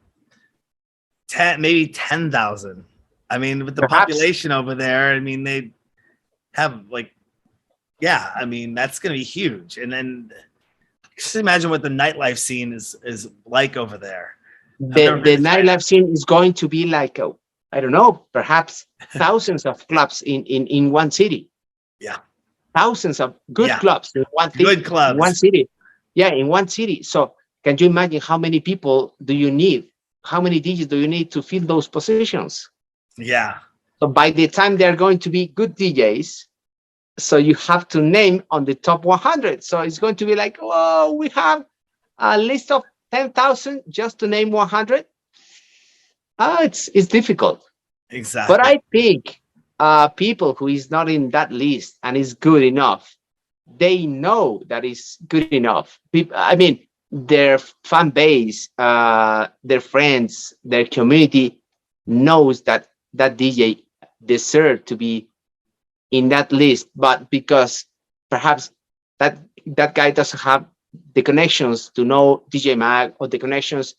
10, maybe 10,000. I mean, with the population over there, I mean, they have like, yeah, I mean, that's going to be huge. And then just imagine what the nightlife scene is like over there. The nightlife scene is going to be like, I don't know, perhaps thousands of clubs in one city. Yeah. Thousands of good clubs in one city. Good clubs. In one city. Yeah, in one city. So can you imagine how many people do you need? How many DJs do you need to fill those positions? Yeah. So by the time they're going to be good DJs, so you have to name on the top 100. So it's going to be like, oh, we have a list of 10,000 just to name 100. It's difficult. Exactly. But I think people who is not in that list and is good enough, they know that is good enough. I mean, their fan base, their friends, their community knows that DJ deserves to be in that list, but because perhaps that guy doesn't have the connections to know DJ Mag or the connections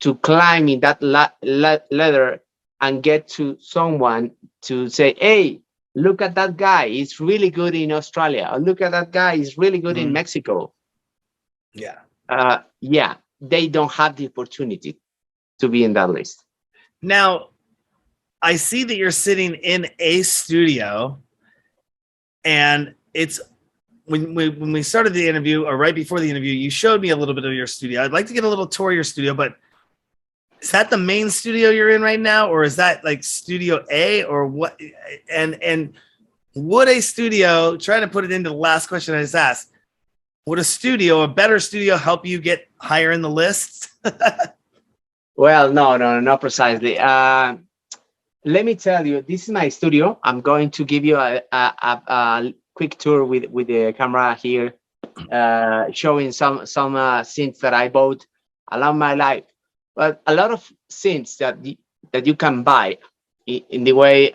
to climb in that ladder and get to someone to say, hey, look at that guy, he's really good in Australia, or look at that guy, he's really good in Mexico. Yeah. They don't have the opportunity to be in that list. Now, I see that you're sitting in a studio, and it's when we started the interview, or right before the interview, you showed me a little bit of your studio. I'd like to get a little tour of your studio, but is that the main studio you're in right now, or is that like Studio A, or what? And would a studio, trying to put it into the last question I just asked, would a better studio help you get higher in the list? Well, no, precisely. Let me tell you, this is my studio. I'm going to give you a quick tour with the camera here, showing some synths that I bought along my life. But a lot of synths that you can buy in the way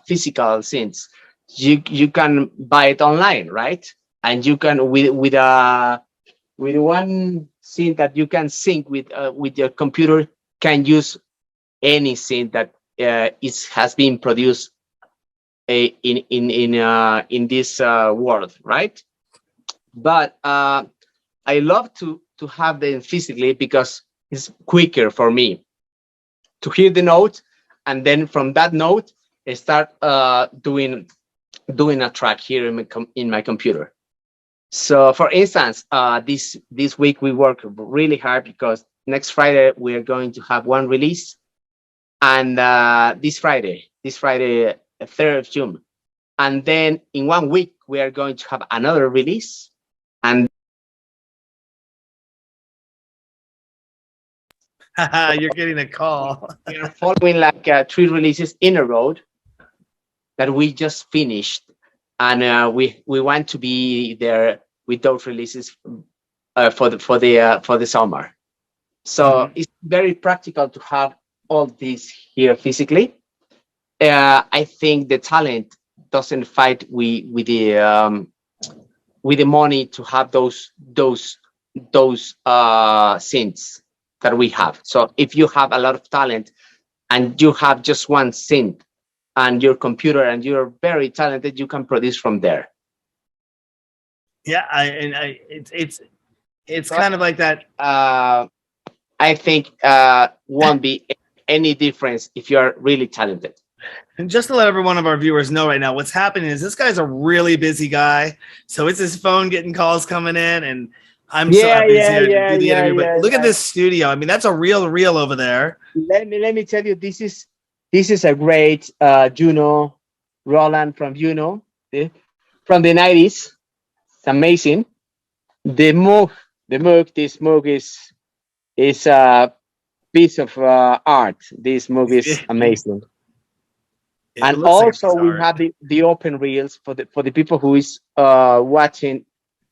physical synths, you can buy it online, right? And you can with one synth that you can sync with your computer, can use any synth that has been produced in this world, right? But I love to have them physically because it's quicker for me to hear the note, and then from that note I start doing a track here in my computer. So, for instance, this week we work really hard because next Friday we are going to have one release, and this Friday, 3rd of June, and then in 1 week we are going to have another release, and you're getting a call. we are following like 3 releases in a row that we just finished, and we want to be there with those releases for the summer. So it's very practical to have all this here physically. I think the talent doesn't fight with the money to have those synths that we have. So if you have a lot of talent and you have just one synth and your computer and you're very talented, you can produce from there. Yeah, it's kind of like that. I think won't be any difference if you're really talented. And just to let every one of our viewers know right now, what's happening is this guy's a really busy guy. So it's his phone getting calls coming in, and I'm so happy to do the interview. But look at this studio. I mean, that's a real over there. Let me tell you, this is a great Juno Roland from Juno from the 90s. It's amazing. This Moog is a piece of art. This Moog is amazing. And also we have the open reels for the people who is watching.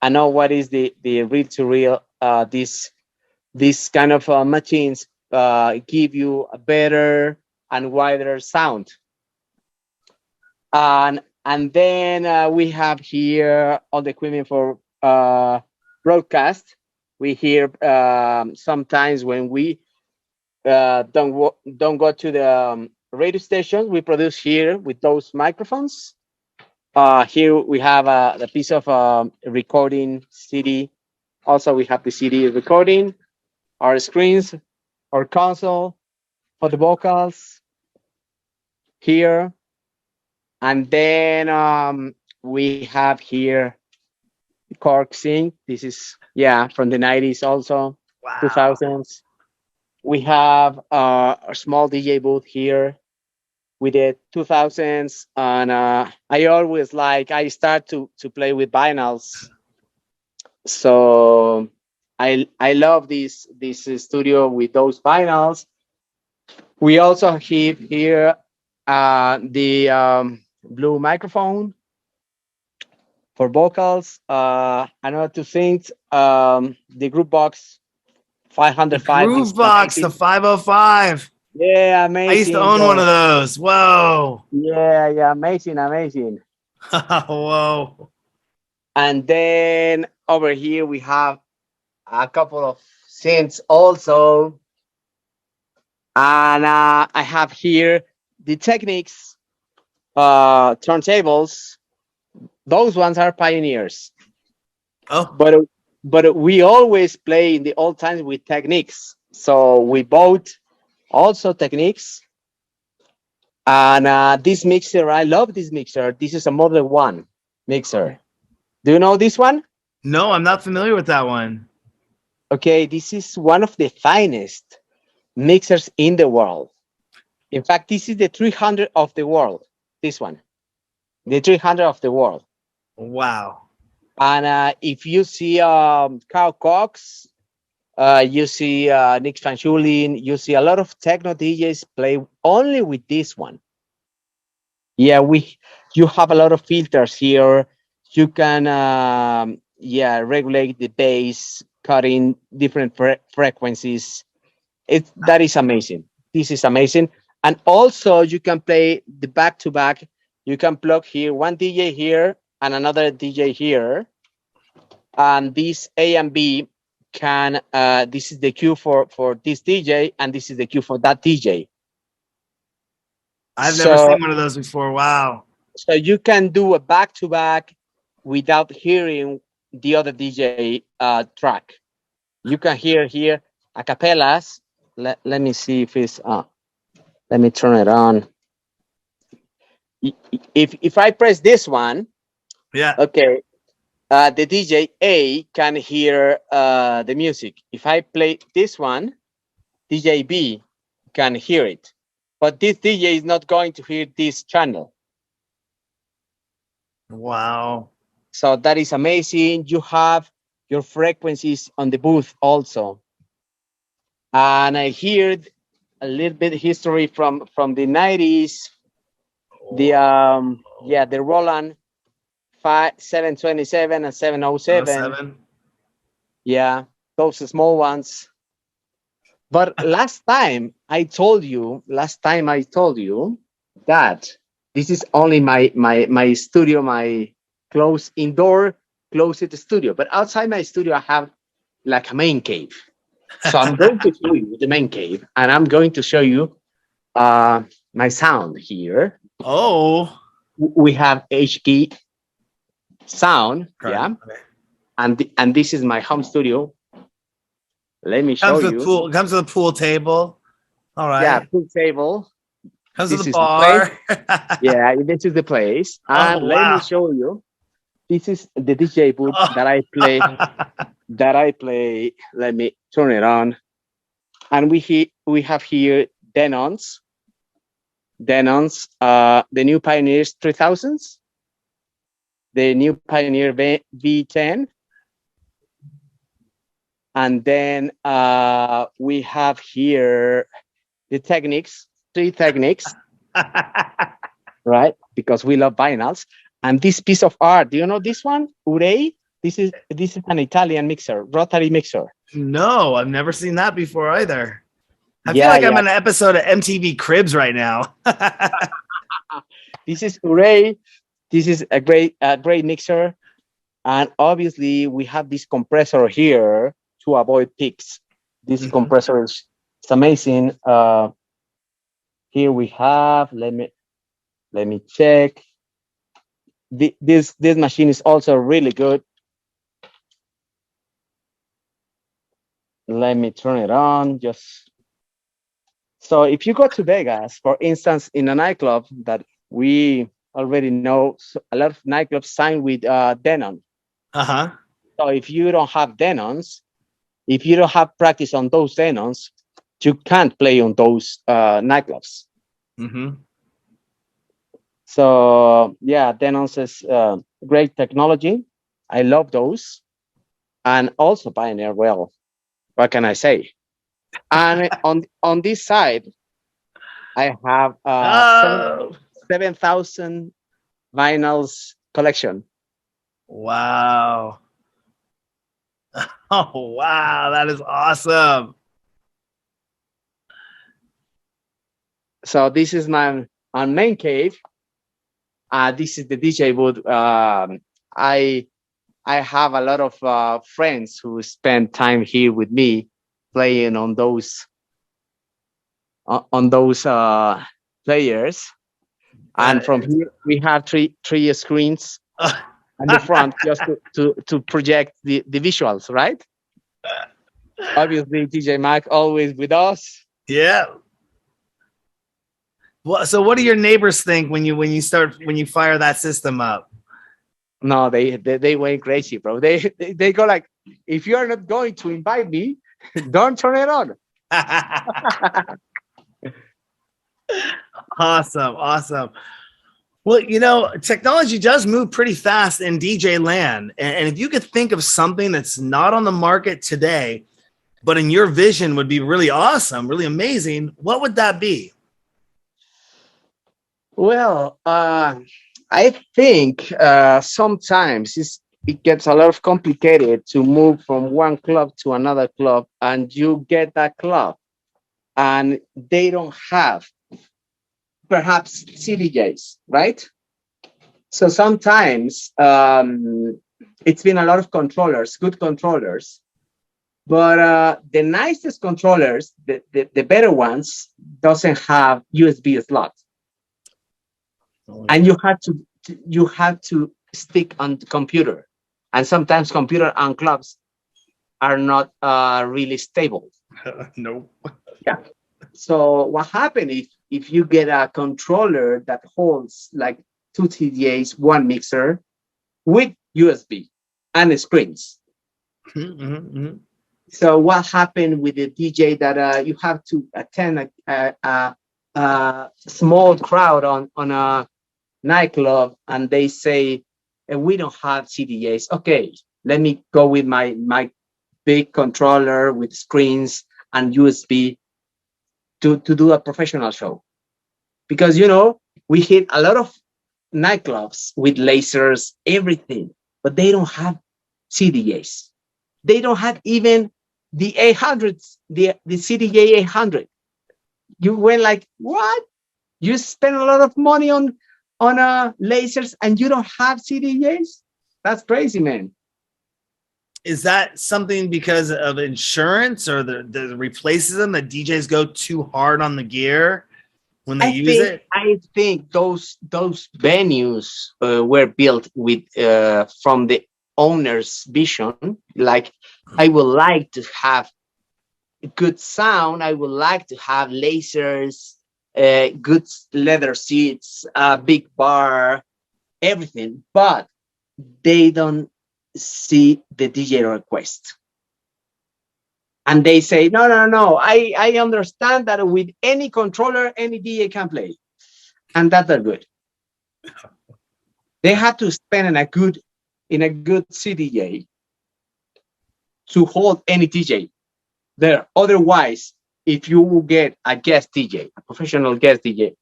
I know what is the reel to reel. This kind of machines give you a better and wider sound. And then we have here all the equipment for broadcast. We hear sometimes when we don't go to the radio station, we produce here with those microphones. Here we have the piece of recording CD. Also, we have the CD recording, our screens, our console for the vocals here. And then we have here Cork Sync. This is, from the 90s also, 2000s. We have a small DJ booth here with the 2000s. And I start to play with vinyls. So I love this studio with those vinyls. We also have here the blue microphone for vocals. Another two things, the Group Box 505. Group Box, the 505. Yeah, amazing. I used to own one of those. Whoa. Yeah, amazing. Whoa. And then over here we have a couple of synths also. And I have here the Technics turntables. Those ones are pioneers. Oh. But we always play in the old times with Technics. So we bought also Technics. And this mixer, I love this mixer. This is a Model 1 mixer. Do you know this one? No, I'm not familiar with that one. Okay, this is one of the finest mixers in the world. In fact, this is the 300 of the world. This one, the 300 of the world. Wow. And if you see Carl Cox, you see Nick Van Schulin, you see a lot of techno DJs play only with this one. Yeah, you have a lot of filters here. You can regulate the bass, cutting different frequencies. That is amazing. This is amazing. And also you can play the back-to-back. You can plug here one DJ here and another DJ here. And this A and B can, this is the cue for this DJ, and this is the cue for that DJ. I've never seen one of those before. Wow. So you can do a back-to-back without hearing the other DJ track. You can hear here a cappellas. Let me see if it's, let me turn it on. If I press this one, yeah, okay, the DJ A can hear the music. If I play this one, DJ B can hear it, but this DJ is not going to hear this channel. Wow. So that is amazing. You have your frequencies on the booth also. And I heard a little bit of history from the 90s. The the Roland 727 and 707. Yeah, those small ones. But last time I told you that this is only my studio, my closed indoor closed studio. But outside my studio, I have like a main cave. So I'm going to show you the main cave, and I'm going to show you my sound here. Oh, we have HG sound, okay. yeah, and this is my home studio. Let me show you. Comes with a pool table. All right. Yeah, pool table. Comes with a bar. Yeah, this is the place. And let me show you. This is the DJ booth that I play. Let me turn it on. And we have here Denons, the new Pioneers 3000s, the new Pioneer V10, and then we have here the Technics, 3 Technics, right? Because we love vinyls. And this piece of art, do you know this one, Urei? This is an Italian mixer, rotary mixer. No, I've never seen that before either. I feel like I'm in an episode of MTV Cribs right now. This is Urei. This is a great mixer. And obviously we have this compressor here to avoid peaks. This compressor is amazing. Here we have, let me check. This machine is also really good. Let me turn it on. So if you go to Vegas, for instance, in a nightclub that we already know, a lot of nightclubs sign with Denon. So if you don't have Denons, if you don't have practice on those Denons, you can't play on those nightclubs. So yeah, Denons is great technology. I love those, and also Pioneer. Well, what can I say? And on this side, I have 7,000 vinyls collection. Wow. Oh, wow. That is awesome. So this is my main cave. This is the DJ booth. I have a lot of friends who spend time here with me playing on those players. And from here we have three screens on the front just to project the visuals, right? Obviously DJ Mac always with us. Yeah. Well, so what do your neighbors think when you fire that system up? No, they went crazy, bro. They go like, if you are not going to invite me, don't turn it on. Awesome. Well, technology does move pretty fast in DJ land. And if you could think of something that's not on the market today, but in your vision would be really awesome, really amazing, what would that be? Well, I think sometimes it gets a lot of complicated to move from one club to another club, and you get that club and they don't have perhaps CDJs, right? So sometimes it's been a lot of controllers, good controllers, But the nicest controllers, the better ones, doesn't have USB slots, and you have to stick on the computer, and sometimes computer and clubs are not really stable. No. Yeah. So what happened if you get a controller that holds like 2 TDAs, one mixer with USB and screens? Mm-hmm. So what happened with the DJ that you have to attend a small crowd on a nightclub, and they say we don't have CDJs. Okay, let me go with my big controller with screens and USB to do a professional show. Because we hit a lot of nightclubs with lasers, everything, but they don't have CDJs. They don't have even the 800s, the CDJ 800. You went like, what? You spend a lot of money on lasers and you don't have CDJs? That's crazy, man. Is that something because of insurance or the replaces them, that DJs go too hard on the gear when they use it? I think those venues were built with from the owner's vision. Like, I would like to have good sound. I would like to have lasers, good leather seats, big bar, everything. But they don't see the DJ request. And they say, no. I understand that with any controller, any DJ can play. And that's not good. They have to spend in a good CDJ to hold any DJ there. Otherwise, if you will get a guest DJ, a professional guest DJ,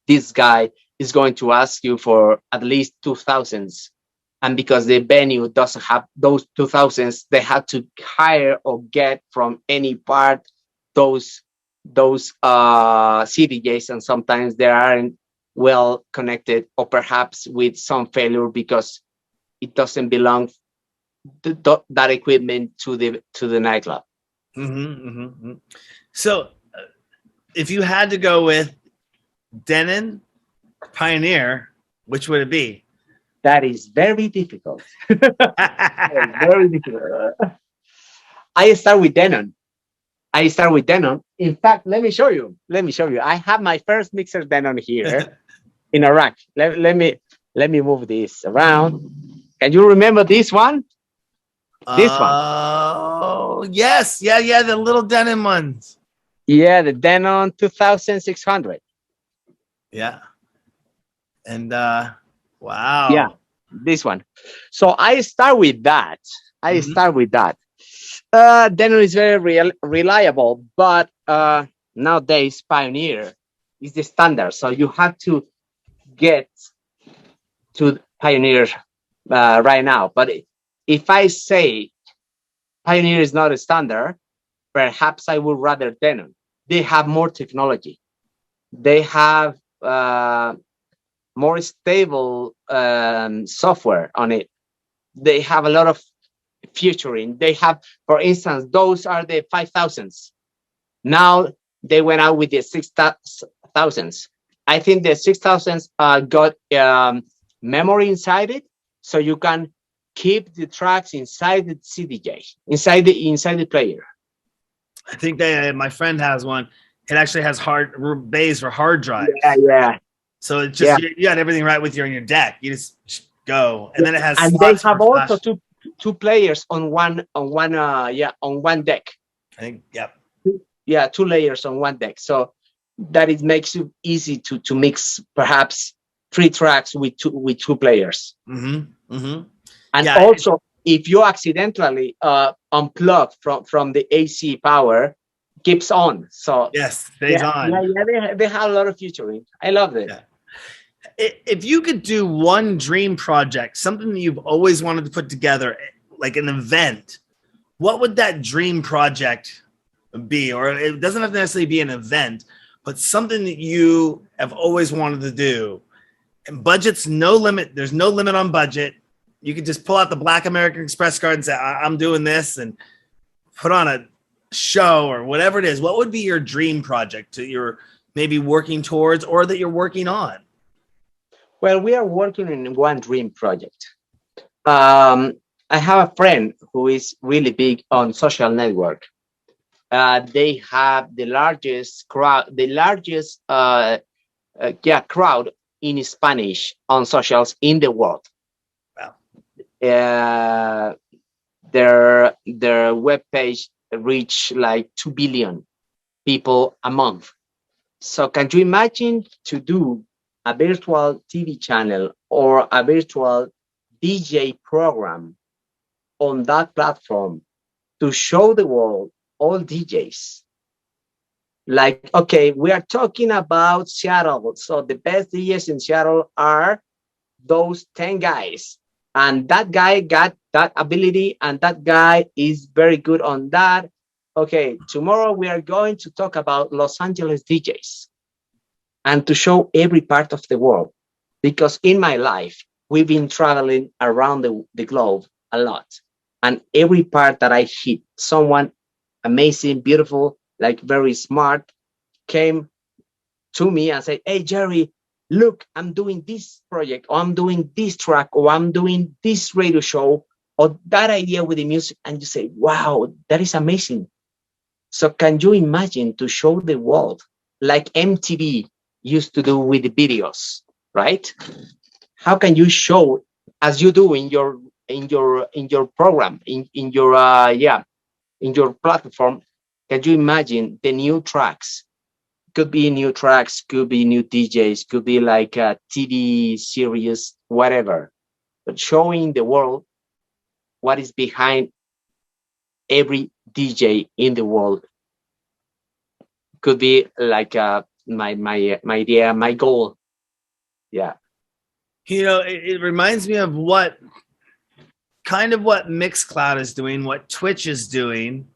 this guy is going to ask you for at least 2,000s. And because the venue doesn't have those 2,000s, they have to hire or get from any part those CDJs, and sometimes they aren't well connected, or perhaps with some failure because it doesn't belong that equipment to the nightclub. So, if you had to go with Denon, Pioneer, which would it be? That is very difficult. Very difficult. I start with Denon. In fact, let me show you. I have my first mixer Denon here in a rack. Let me move this around. Can you remember this one? This one. Oh, yes. Yeah, the little Denon ones. Yeah, the Denon 2600. Yeah. And wow. Yeah, this one. So I start with that. Denon is very reliable, but nowadays Pioneer is the standard. So you have to get to Pioneer right now. But if I say Pioneer is not a standard, perhaps I would rather Denon. They have more technology. They have more stable software on it. They have a lot of featuring. They have, for instance, those are the 5,000s. Now they went out with the 6,000s. I think the 6,000s got memory inside it, so you can keep the tracks inside the CDJ, inside the player. I think my friend has one. It actually has hard bays for hard drives. Yeah. So it's just you got everything right with you on your deck. You just go, and then it has. And they have also two players on one deck. I think Yeah, 2 layers on one deck. So that it makes it easy to mix perhaps 3 tracks with two players. And also, if you accidentally unplug from the AC power, keeps on. So yes, stays on. Yeah, they have a lot of featuring. I love it. Yeah. If you could do one dream project, something that you've always wanted to put together, like an event, what would that dream project be? Or it doesn't have to necessarily be an event, but something that you have always wanted to do. And budget's no limit. There's no limit on budget. You could just pull out the Black American Express card and say, I'm doing this. And put on a show or whatever it is, what would be your dream project that you're maybe working towards or that you're working on? Well, we are working in one dream project. I have a friend who is really big on social network. They have the largest crowd, crowd in Spanish on socials in the world. Wow. Their webpage reach like 2 billion people a month. So can you imagine to do a virtual TV channel or a virtual DJ program on that platform to show the world all DJs? Like, okay, we are talking about Seattle. So the best DJs in Seattle are those 10 guys. And that guy got that ability, and that guy is very good on that. Okay, tomorrow we are going to talk about Los Angeles DJs and to show every part of the world. Because in my life, we've been traveling around the globe a lot. And every part that I hit, someone amazing, beautiful, like very smart, came to me and said, hey, Jerry, look, I'm doing this project, or I'm doing this track, or I'm doing this radio show, or that idea with the music. And you say, wow, that is amazing. So can you imagine to show the world like MTV used to do with the videos, right? How can you show, as you do in your program, in your platform? Can you imagine the new tracks? Could be new tracks, could be new DJs, could be like a TV series, whatever. But showing the world what is behind every DJ in the world could be like my idea, my goal. Yeah. You know, it reminds me of what Mixcloud is doing, what Twitch is doing.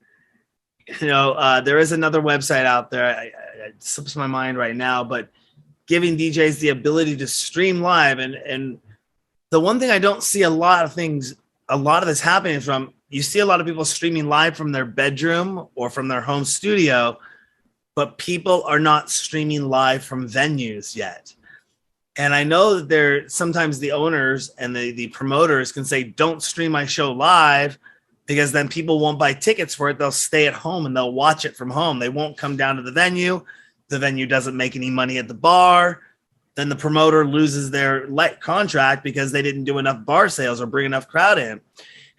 You know, there is another website out there. It slips my mind right now, but giving DJs the ability to stream live. And the one thing I don't see a lot of this happening from, you see a lot of people streaming live from their bedroom or from their home studio, but people are not streaming live from venues yet. And I know that sometimes the owners and the promoters can say, don't stream my show live, because then people won't buy tickets for it. They'll stay at home and they'll watch it from home. They won't come down to the venue. The venue doesn't make any money at the bar. Then the promoter loses their contract because they didn't do enough bar sales or bring enough crowd in. And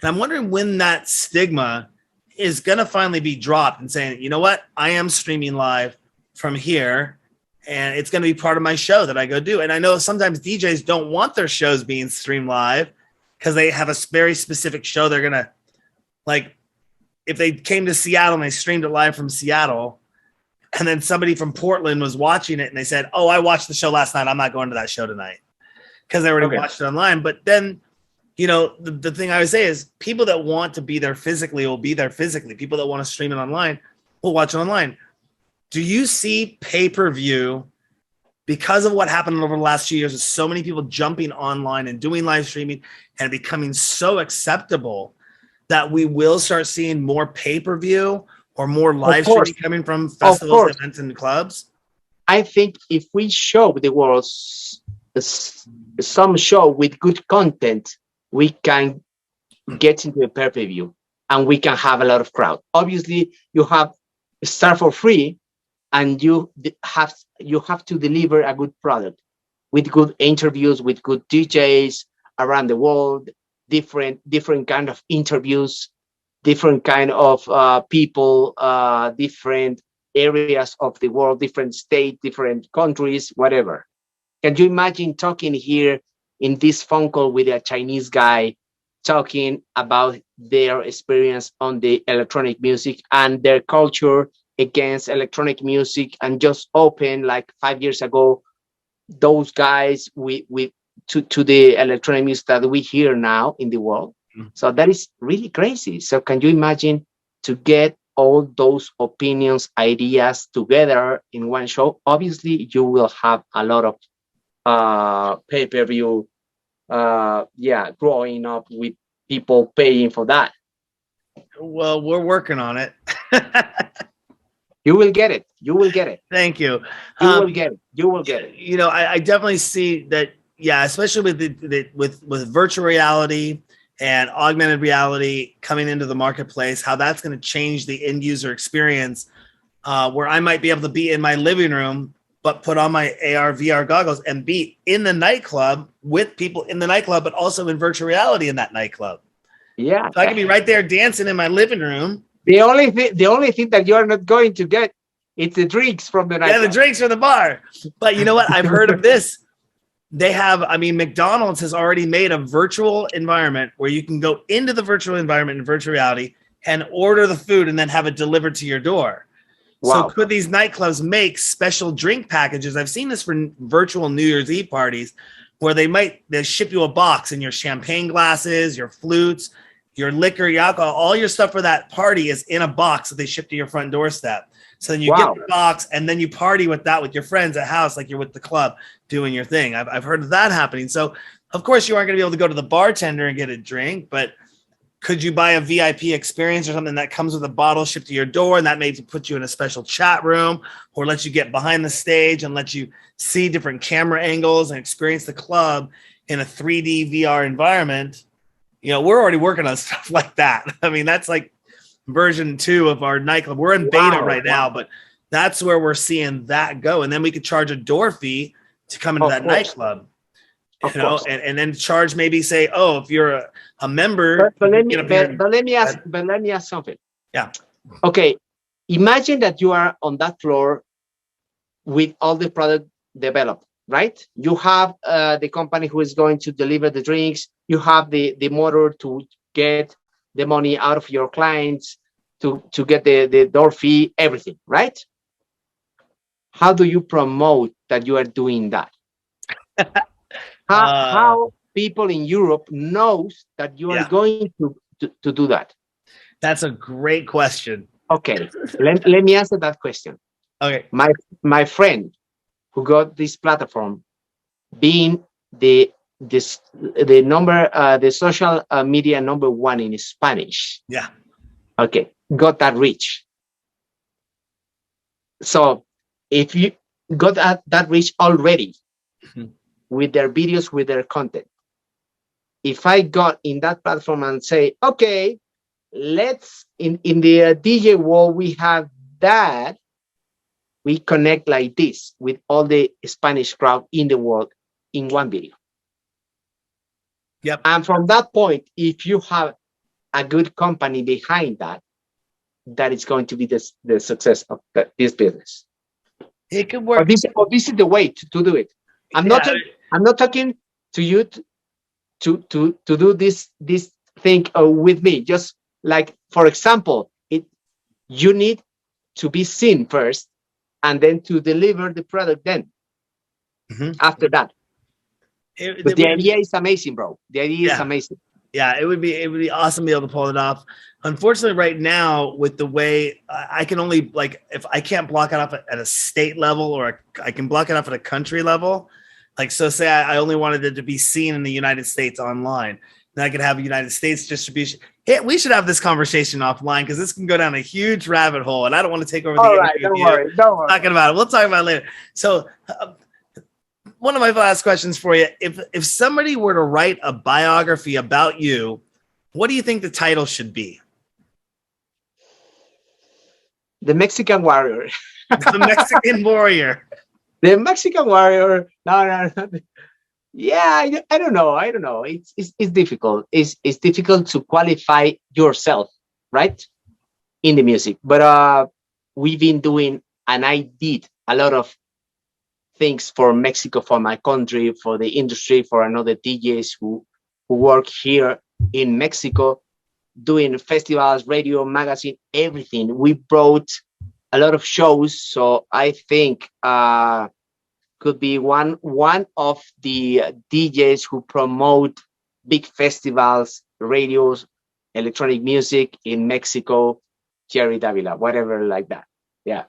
I'm wondering when that stigma is going to finally be dropped and saying, you know what, I am streaming live from here, and it's going to be part of my show that I go do. And I know sometimes DJs don't want their shows being streamed live because they have a very specific show they're going to, like, if they came to Seattle and they streamed it live from Seattle, and then somebody from Portland was watching it and they said, oh, I watched the show last night, I'm not going to that show tonight, because they already watched it online. But then, you know, the thing I would say is people that want to be there physically will be there physically. People that want to stream it online will watch it online. Do you see pay-per-view, because of what happened over the last few years with so many people jumping online and doing live streaming and becoming so acceptable, that we will start seeing more pay-per-view or more live streaming coming from festivals, events, and clubs? I think if we show the world some show with good content, we can get into a pay-per-view and we can have a lot of crowd. Obviously, you have start for free, and you have to deliver a good product with good interviews, with good DJs around the world, different kind of interviews, different kind of people, different areas of the world, different states, different countries, whatever. Can you imagine talking here in this phone call with a Chinese guy talking about their experience on the electronic music and their culture against electronic music, and just open like 5 years ago those guys to the electronic music that we hear now in the world? So that is really crazy. So can you imagine to get all those opinions, ideas together in one show? Obviously, you will have a lot of pay-per-view, growing up with people paying for that. Well, we're working on it. You will get it. You will get it. Thank you. You will get it. You will get it. You know, I definitely see that. Yeah, especially with virtual reality and augmented reality coming into the marketplace, how that's going to change the end user experience. Where I might be able to be in my living room, but put on my AR, VR goggles and be in the nightclub with people in the nightclub, but also in virtual reality in that nightclub. Yeah. So I can be right there dancing in my living room. The only thing that you are not going to get, it's the drinks from the nightclub. Yeah, the drinks from the bar. But you know what? I've heard of this. They have, I mean, McDonald's has already made a virtual environment where you can go into the virtual environment in virtual reality and order the food and then have it delivered to your door. Wow. So could these nightclubs make special drink packages? I've seen this for virtual New Year's Eve parties where they ship you a box and your champagne glasses, your flutes, your liquor, your alcohol, all your stuff for that party is in a box that they ship to your front doorstep. So then you get the box and then you party with that with your friends at house like you're with the club doing your thing. I've heard of that happening. So, of course, you aren't going to be able to go to the bartender and get a drink, but could you buy a VIP experience or something that comes with a bottle shipped to your door and that may put you in a special chat room or let you get behind the stage and let you see different camera angles and experience the club in a 3D VR environment? You know, we're already working on stuff like that. I mean, that's like version 2 of our nightclub. We're in beta right now, but that's where we're seeing that go. And then we could charge a door fee to come into that nightclub, you know, and then charge maybe say, oh, if you're a member. But let me ask something. Yeah. Okay. Imagine that you are on that floor with all the product developed, right? You have the company who is going to deliver the drinks. You have the motor to get the money out of your clients, to get the door fee, everything, right? How do you promote that you are doing that? How people in Europe knows that you are going to do that? That's a great question. Okay, let me answer that question. Okay. My friend who got this platform, being the social media number 1 in Spanish. Yeah. Okay, got that reach. So if you got that reach already with their videos, with their content, if I got in that platform and say, okay, let's in the DJ world, we have that, we connect like this with all the Spanish crowd in the world in one video. Yep. And from that point, if you have a good company behind that, that is going to be the success of this business. It could work. Or this is the way to do it. I'm not talking to you to do this thing with me. Just like, for example, you need to be seen first, and then to deliver the product. Then after that, but the idea is amazing, bro. The idea is amazing. Yeah, it would be awesome to be able to pull it off. Unfortunately, right now, with the way I can only, like, if I can't block it off at a state level, or I can block it off at a country level. Like, so say I only wanted it to be seen in the United States online, then I could have a United States distribution. Hey, we should have this conversation offline because this can go down a huge rabbit hole, and I don't want to take over the interview. Don't worry. Talking about it, we'll talk about it later. So. One of my last questions for you: if somebody were to write a biography about you, what do you think the title should be? The Mexican Warrior. The Mexican Warrior. The Mexican Warrior. No. Yeah, I don't know. It's difficult. It's difficult to qualify yourself, right, in the music. But we've been doing, and I did a lot of things for Mexico, for my country, for the industry, for another DJs who work here in Mexico, doing festivals, radio, magazine, everything. We brought a lot of shows, so I think could be one of the DJs who promote big festivals, radios, electronic music in Mexico, Jerry Davila, whatever like that. Yeah,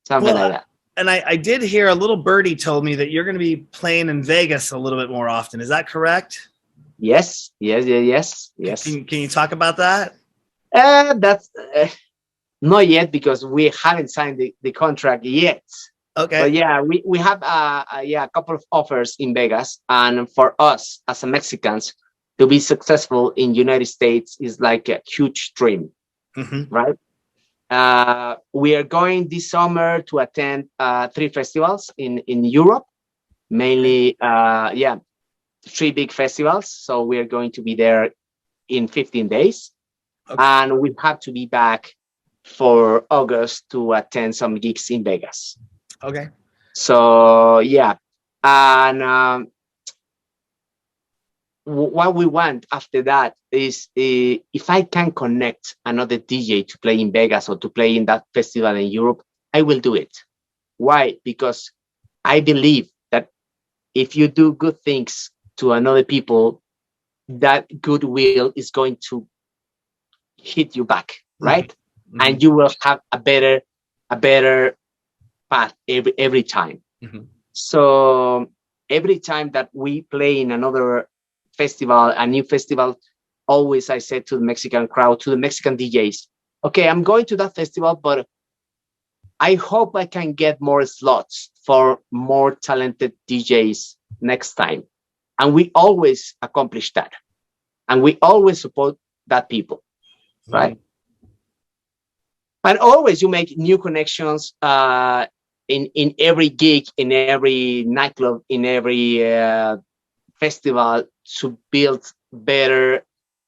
something like that. And I did hear a little birdie told me that you're going to be playing in Vegas a little bit more often. Is that correct? Yes. Can you talk about that? That's not yet because we haven't signed the contract yet. Okay. But yeah, we have a couple of offers in Vegas, and for us as a Mexicans to be successful in United States is like a huge dream, right? We are going this summer to attend 3 festivals in Europe, mainly 3 big festivals. So we are going to be there in 15 days, and we have to be back for August to attend some gigs in Vegas. Okay. So yeah, and what we want after that is if I can connect another DJ to play in Vegas or to play in that festival in Europe, I will do it. Why? Because I believe that if you do good things to another people, that goodwill is going to hit you back, right? And you will have a better path every time. So every time that we play in another festival, a new festival, always I said to the Mexican crowd, to the Mexican DJs, okay, I'm going to that festival, but I hope I can get more slots for more talented DJs next time. And we always accomplish that. And we always support that people, right? And always you make new connections in every gig, in every nightclub, in every festival to build better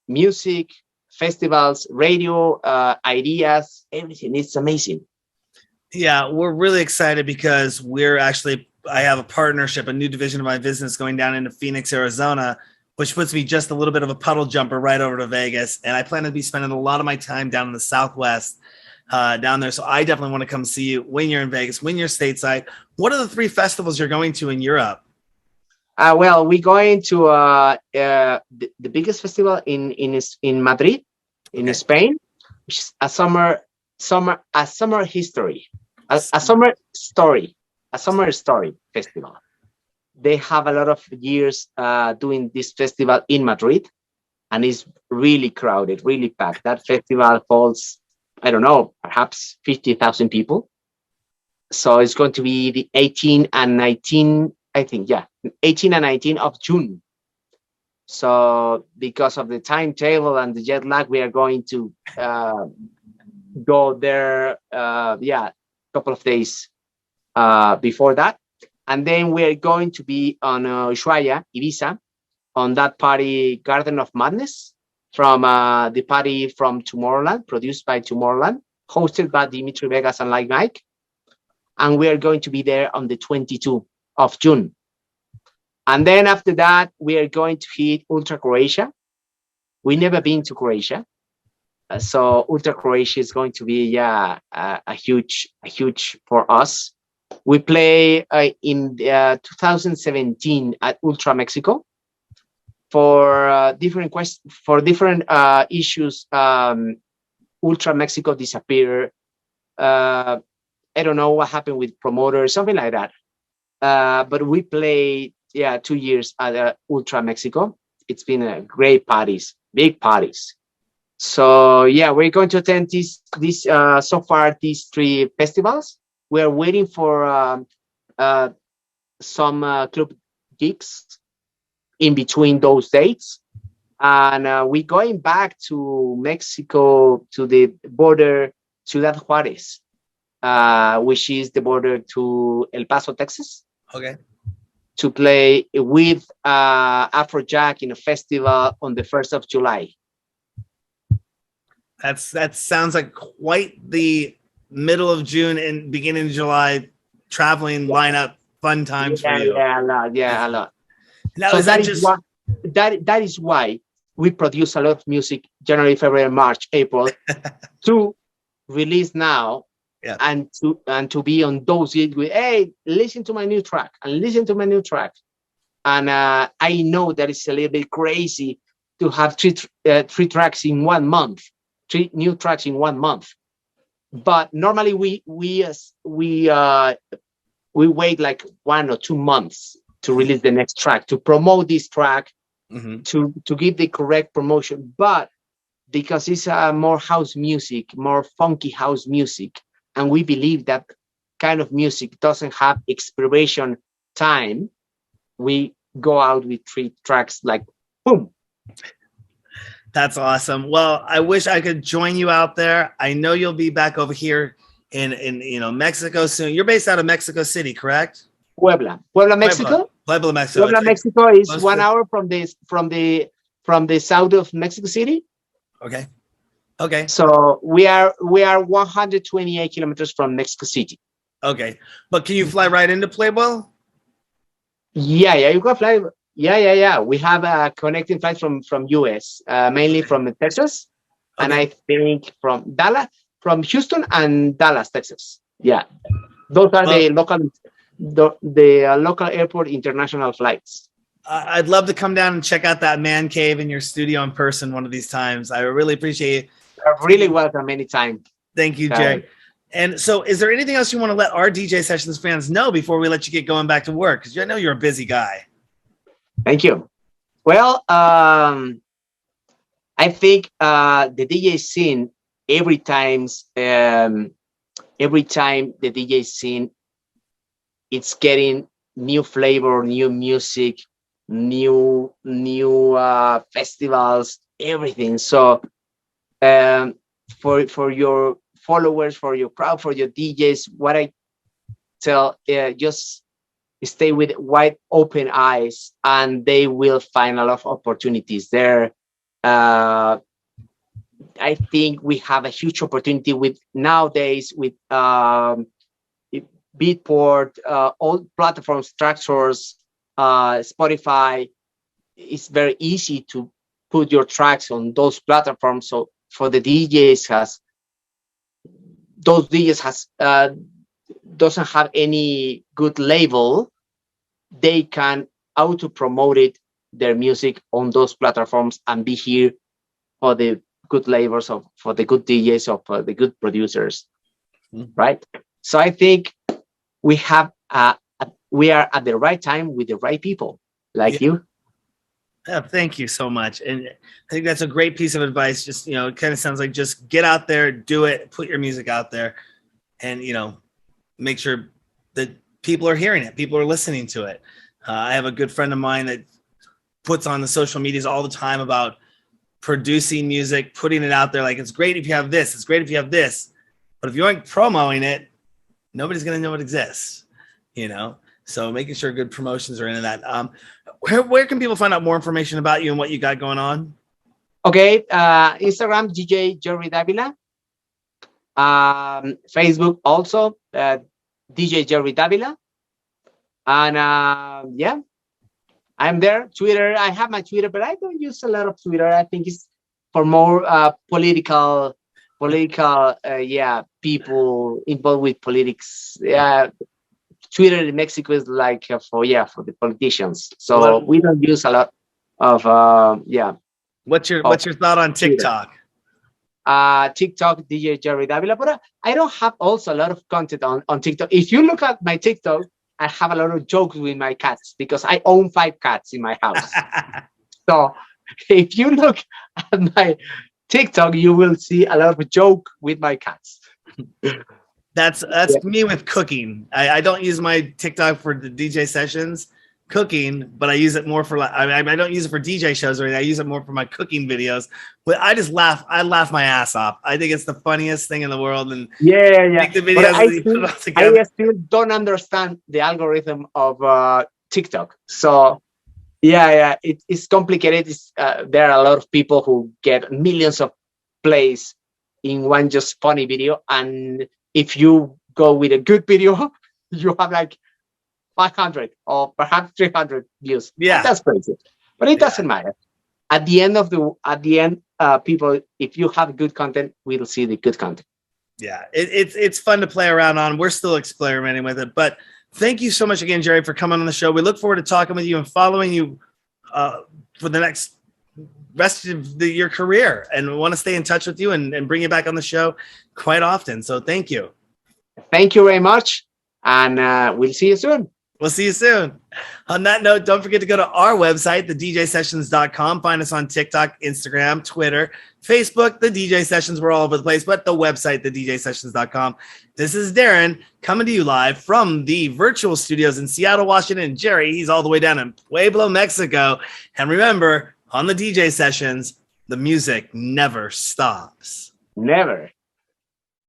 music, festivals, radio, ideas, everything. It's amazing. Yeah, we're really excited because I have a partnership, a new division of my business going down into Phoenix, Arizona, which puts me just a little bit of a puddle jumper right over to Vegas. And I plan to be spending a lot of my time down in the Southwest down there. So I definitely want to come see you when you're in Vegas, when you're stateside. What are the 3 festivals you're going to in Europe? Well, we're going to the biggest festival in Madrid, in Spain, which is a summer history, a summer story festival. They have a lot of years doing this festival in Madrid, and it's really crowded, really packed. That festival holds, I don't know, perhaps 50,000 people. So it's going to be the 18 and 19, I think, 18 and 19 of June. So because of the timetable and the jet lag, we are going to go there, a couple of days before that. And then we are going to be on Ushuaia, Ibiza, on that party, Garden of Madness, from the party from Tomorrowland, produced by Tomorrowland, hosted by Dimitri Vegas and Like Mike. And we are going to be there on the 22nd of June. And then after that, we are going to hit Ultra Croatia. We've never been to Croatia. So Ultra Croatia is going to be a huge for us. We play in 2017 at Ultra Mexico for different issues. Ultra Mexico disappeared. I don't know what happened with promoters, something like that. But we played 2 years at Ultra Mexico. It's been great parties, big parties. So we're going to attend these 3 festivals. We're waiting for some club gigs in between those dates. And we're going back to Mexico, to the border, Ciudad Juárez, which is the border to El Paso, Texas. Okay. To play with Afrojack in a festival on the 1st of July. That sounds like quite the middle of June and beginning of July traveling lineup, fun times for you. A lot. Now, so is that is why we produce a lot of music January, February, March, April to release now and to be on those gigs with, hey, listen to my new track and listen to my new track. And I know that it's a little bit crazy to have three tracks in 1 month, 3 new tracks in 1 month. But normally we wait like 1 or 2 months to release the next track, to promote this track, to give the correct promotion. But because it's more house music, more funky house music. And we believe that kind of music doesn't have expiration time. We go out with 3 tracks like boom. That's awesome. Well, I wish I could join you out there. I know you'll be back over here in Mexico soon. You're based out of Mexico City, correct? Puebla, Mexico. Puebla, Mexico. Puebla, Mexico is 1 hour from the south of Mexico City. Okay. So we are 128 kilometers from Mexico City. Okay, but can you fly right into Puebla? Yeah, you can fly. Yeah. We have connecting flights from US, mainly from Texas, and I think from Houston and Dallas, Texas. Yeah, those are the local airport international flights. I'd love to come down and check out that man cave in your studio in person one of these times. I really appreciate it. You're really welcome anytime. Thank you, Jay. And so is there anything else you want to let our DJ Sessions fans know before we let you get going back to work? Because I know you're a busy guy. Thank you. Well, I think the DJ scene, every time the DJ scene, it's getting new flavor, new music, new festivals, everything. So for your followers, for your crowd, for your DJs, what I tell, just stay with wide open eyes and they will find a lot of opportunities there. I think we have a huge opportunity with nowadays with Beatport, all platform structures, Spotify. It's very easy to put your tracks on those platforms. So for the DJs doesn't have any good label, they can auto promote it, their music on those platforms and be here for the good labels for the good DJs or for the good producers, right? So I think we are at the right time with the right people like you. Yeah, thank you so much. And I think that's a great piece of advice. Just, it kind of sounds like just get out there, do it, put your music out there and, make sure that people are hearing it. People are listening to it. I have a good friend of mine that puts on the social medias all the time about producing music, putting it out there. Like, it's great if you have this, it's great if you have this, but if you aren't promoting it, nobody's going to know it exists, So making sure good promotions are into that. Where can people find out more information about you and what you got going on? Okay, Instagram, DJ Jerry Davila. Facebook also, DJ Jerry Davila. And I'm there. Twitter, I have my Twitter, but I don't use a lot of Twitter. I think it's for more political, people involved with politics. Twitter in Mexico is like for the politicians. So we don't use a lot of What's your thought on TikTok? TikTok, DJ Jerry Davila, but I don't have also a lot of content on TikTok. If you look at my TikTok, I have a lot of jokes with my cats because I own 5 cats in my house. So if you look at my TikTok, you will see a lot of joke with my cats. That's me with cooking. I don't use my TikTok for the DJ sessions cooking, but I use it more for I don't use it for DJ shows or anything. I use it more for my cooking videos. But I just laugh. I laugh my ass off. I think it's the funniest thing in the world. And make the videos I still don't understand the algorithm of TikTok. So it's complicated. There are a lot of people who get millions of plays in one just funny video, and if you go with a good video, you have like 500 or perhaps 300 views. Yeah, that's crazy, but it doesn't matter. At the end, people, if you have good content, we'll see the good content. Yeah, it's fun to play around on. We're still experimenting with it, but thank you so much again, Jerry, for coming on the show. We look forward to talking with you and following you for the next rest of your career, and we want to stay in touch with you and bring you back on the show quite often. So thank you. Thank you very much, and we'll see you soon. We'll see you soon. On that note, don't forget to go to our website, thedjsessions.com. Find us on TikTok, Instagram, Twitter, Facebook, The DJ Sessions. We're all over the place, but the website, thedjsessions.com. This is Darren coming to you live from the virtual studios in Seattle, Washington. Jerry, he's all the way down in Pueblo, Mexico. And remember, on the DJ Sessions, the music never stops. Never.